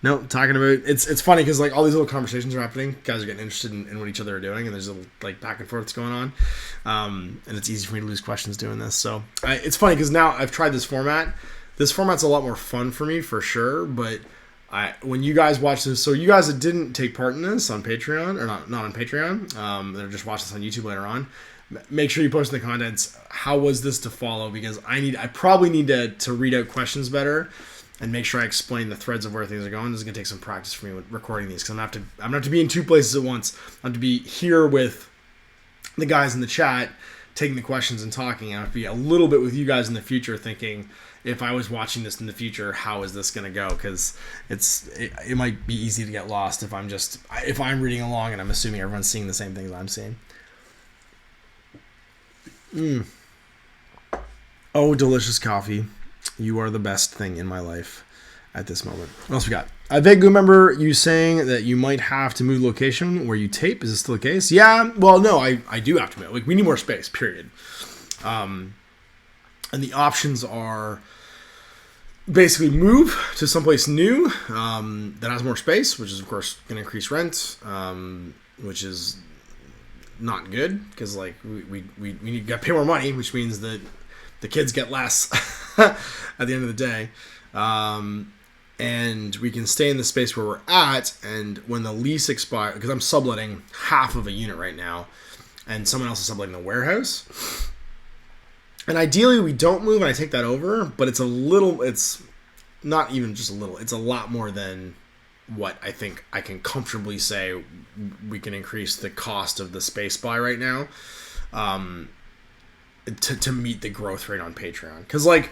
Nope, talking about it's funny because like all these little conversations are happening. Guys are getting interested in what each other are doing, and there's a little like back and forth going on. And it's easy for me to lose questions doing this. So it's funny because now I've tried this format. This format's a lot more fun for me for sure, but when you guys watch this, so you guys that didn't take part in this on Patreon, or not on Patreon, that are just watch this on YouTube later on, make sure you post in the comments, how was this to follow? Because I probably need to read out questions better and make sure I explain the threads of where things are going. This is going to take some practice for me with recording these, because I'm going to have to be in two places at once. I have to be here with the guys in the chat, taking the questions and talking. I have to be a little bit with you guys in the future, thinking, if I was watching this in the future, how is this going to go? Because it might be easy to get lost if I'm reading along and I'm assuming everyone's seeing the same things I'm seeing. Oh, delicious coffee. You are the best thing in my life at this moment. What else we got? I vaguely remember you saying that you might have to move the location where you tape. Is this still the case? Yeah. Well, no, I do have to move. Like, we need more space, period. And the options are basically move to someplace new that has more space, which is, of course, going to increase rent, which is not good because, like, we need to pay more money, which means that the kids get less at the end of the day. And we can stay in the space where we're at, and when the lease expires, because I'm subletting half of a unit right now, and someone else is subletting the warehouse. And ideally, we don't move and I take that over, but it's not even just a little. It's a lot more than what I think I can comfortably say we can increase the cost of the space by right now to meet the growth rate on Patreon. Because, like,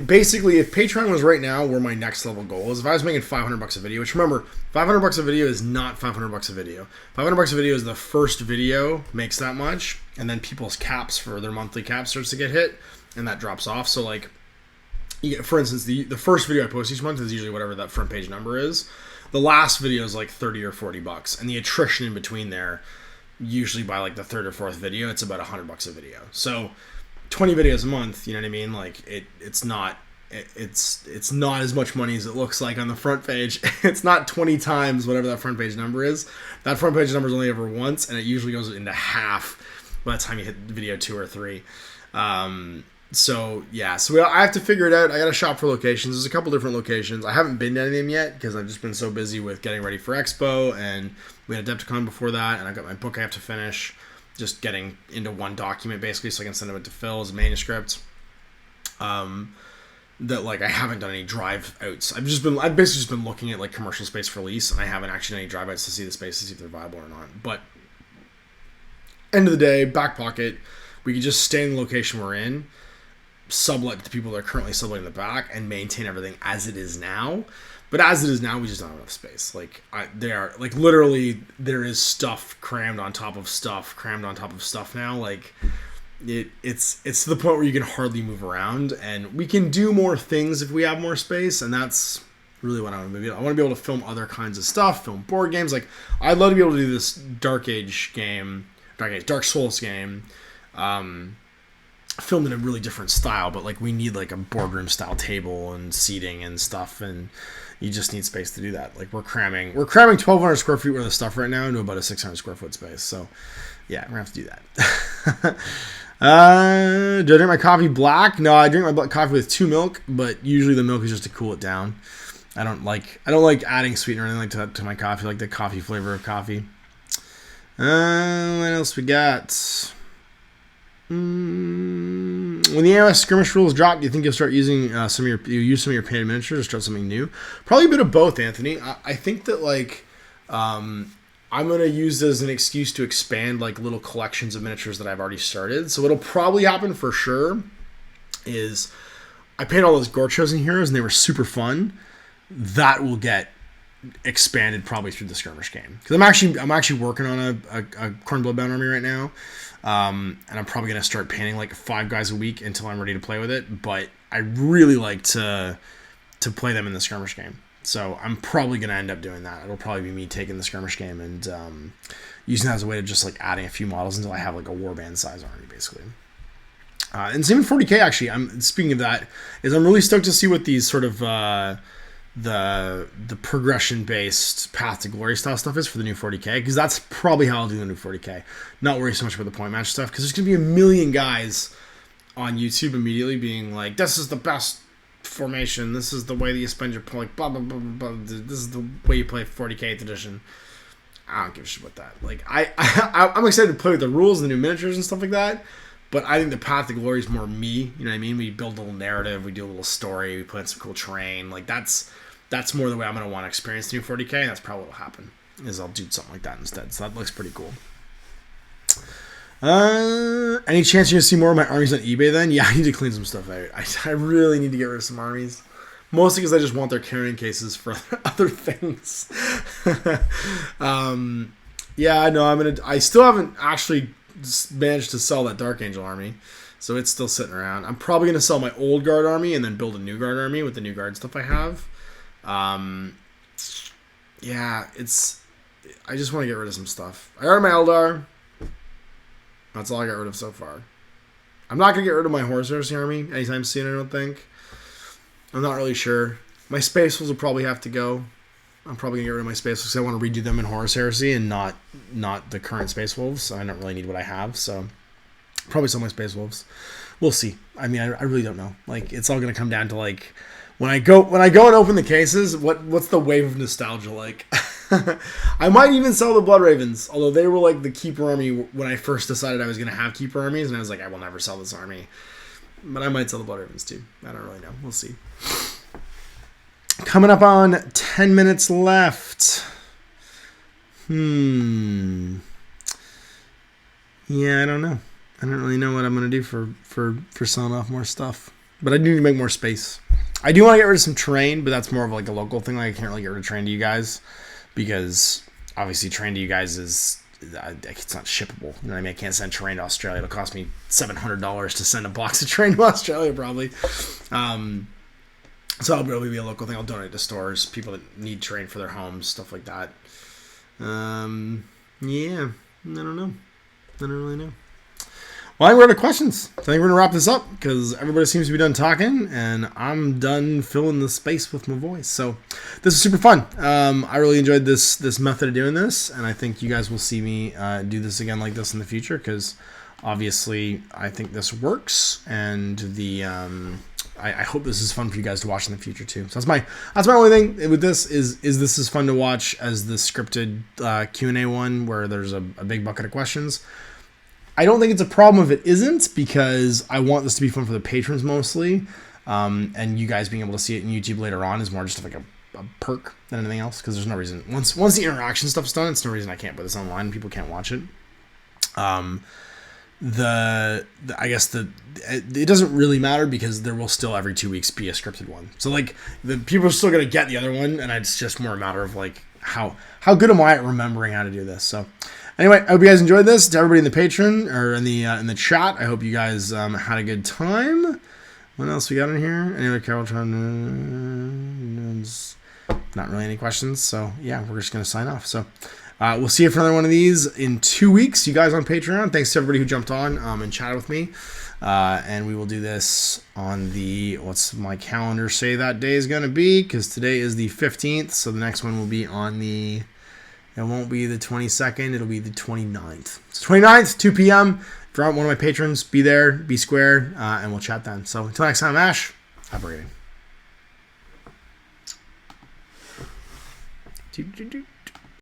basically, if Patreon was right now where my next level goal is, if I was making $500 a video, which remember, $500 a video is not $500 a video. $500 a video is the first video makes that much, and then people's caps for their monthly cap starts to get hit, and that drops off. So, like, for instance, the first video I post each month is usually whatever that front page number is. The last video is like $30 or $40, and the attrition in between there, usually by like the third or fourth video, it's about $100 a video. So 20 videos a month, you know what I mean? Like it's not as much money as it looks like on the front page. It's not 20 times whatever that front page number is. That front page number is only ever once, and it usually goes into half by the time you hit video 2 or 3. So I have to figure it out. I got to shop for locations. There's a couple different locations. I haven't been to any of them yet because I've just been so busy with getting ready for Expo, and we had Adepticon before that, and I got my book I have to finish. Just getting into one document basically so I can send it to Phil as a manuscript. That like I haven't done any drive outs. I've basically just been looking at like commercial space for lease, and I haven't actually done any drive outs to see the space to see if they're viable or not. But end of the day, back pocket, we could just stay in the location we're in, sublet to people that are currently subletting the back, and maintain everything as it is now. But as it is now, we just don't have enough space. Like literally there is stuff crammed on top of stuff now. Like it's to the point where you can hardly move around, and we can do more things if we have more space, and that's really what I want to do. I want to be able to film other kinds of stuff, film board games. Like I'd love to be able to do this Dark Souls game, filmed in a really different style, but like we need like a boardroom style table and seating and stuff, and you just need space to do that. Like we're cramming 1,200 square feet worth of stuff right now into about a 600 square foot space. So yeah, we're gonna have to do that. Do I drink my coffee black? No, I drink my coffee with 2 milk, but usually the milk is just to cool it down. I don't like adding sweetener or anything to my coffee, like the coffee flavor of coffee. What else we got? When the AOS skirmish rules drop, do you think you'll start using some of your painted miniatures or start something new? Probably a bit of both, Anthony. I think that like I'm gonna use this as an excuse to expand like little collections of miniatures that I've already started. So what'll probably happen for sure is I painted all those gore chosen heroes and they were super fun. That will get expanded probably through the skirmish game because I'm actually working on a Khorne Bloodbound army right now, and I'm probably gonna start painting like 5 guys a week until I'm ready to play with it. But I really like to play them in the skirmish game, so I'm probably gonna end up doing that. It'll probably be me taking the skirmish game and using that as a way to just like adding a few models until I have like a warband size army basically. And same in 40k actually. Speaking of that, I'm really stoked to see what these sort of the progression based path to glory style stuff is for the new 40k, because that's probably how I'll do the new 40k. Not worry so much about the point match stuff, because there's gonna be a million guys on YouTube immediately being like, this is the best formation, this is the way that you spend your point, blah blah blah blah, this is the way you play 40k 8th edition. I don't give a shit about that. Like I'm excited to play with the rules and the new miniatures and stuff like that. But I think the path to glory is more me. You know what I mean? We build a little narrative, we do a little story, we put in some cool terrain. Like that's more the way I'm gonna want to experience the new 40k, and that's probably what'll happen. Is I'll do something like that instead. So that looks pretty cool. Any chance you're gonna see more of my armies on eBay then? Yeah, I need to clean some stuff out. I really need to get rid of some armies. Mostly because I just want their carrying cases for other things. Yeah, no, I still haven't actually managed to sell that Dark Angel army, so it's still sitting around. I'm probably gonna sell my old guard army and then build a new guard army with the new guard stuff I have. Yeah, I just want to get rid of some stuff. I got rid of my Eldar. That's all I got rid of so far. I'm not gonna get rid of my Horse Heresy army anytime soon, I don't think. I'm not really sure. My Space Wolves will probably have to go. I'm probably gonna get rid of my Space Wolves because I want to redo them in Horus Heresy and not the current Space Wolves. So I don't really need what I have. So probably sell my Space Wolves. We'll see. I mean, I really don't know. Like, it's all gonna come down to like when I go and open the cases. What's the wave of nostalgia like? I might even sell the Blood Ravens, although they were like the Keeper army when I first decided I was gonna have Keeper armies, and I was like, I will never sell this army. But I might sell the Blood Ravens too. I don't really know. We'll see. Coming up on 10 minutes left. Yeah, I don't know. I don't really know what I'm going to do for selling off more stuff. But I do need to make more space. I do want to get rid of some terrain, but that's more of like a local thing. Like I can't really get rid of terrain to you guys because obviously terrain to you guys is... it's not shippable. You know what I mean? I can't send terrain to Australia. It'll cost me $700 to send a box of terrain to Australia probably. So I'll probably be a local thing. I'll donate to stores, people that need terrain for their homes, stuff like that. Yeah, I don't know. I don't really know. Well, we're out of questions. So I think we're going to wrap this up because everybody seems to be done talking and I'm done filling the space with my voice. So this was super fun. I really enjoyed this method of doing this, and I think you guys will see me do this again like this in the future because obviously I think this works, and I hope this is fun for you guys to watch in the future too. So that's my only thing with this is this is fun to watch as the scripted Q&A one where there's a big bucket of questions. I don't think it's a problem if it isn't, because I want this to be fun for the patrons mostly, and you guys being able to see it in YouTube later on is more just like a perk than anything else, because there's no reason once the interaction stuff's done, it's no reason I can't put this online and people can't watch it. It doesn't really matter because there will still every 2 weeks be a scripted one. So like the people are still gonna get the other one, and it's just more a matter of like how good am I at remembering how to do this. So anyway, I hope you guys enjoyed this. To everybody in the Patreon or in the chat, I hope you guys had a good time. What else we got in here? Any other Caroltron? Not really any questions. So yeah, we're just gonna sign off. So. We'll see you for another one of these in 2 weeks. You guys on Patreon. Thanks to everybody who jumped on and chatted with me. And we will do this on what's my calendar say that day is going to be, because today is the 15th. So the next one will be on it won't be the 22nd. It'll be the 29th. It's 29th, 2 p.m. If if you're one of my patrons, be there, be square, and we'll chat then. So until next time, Ash, have a great day.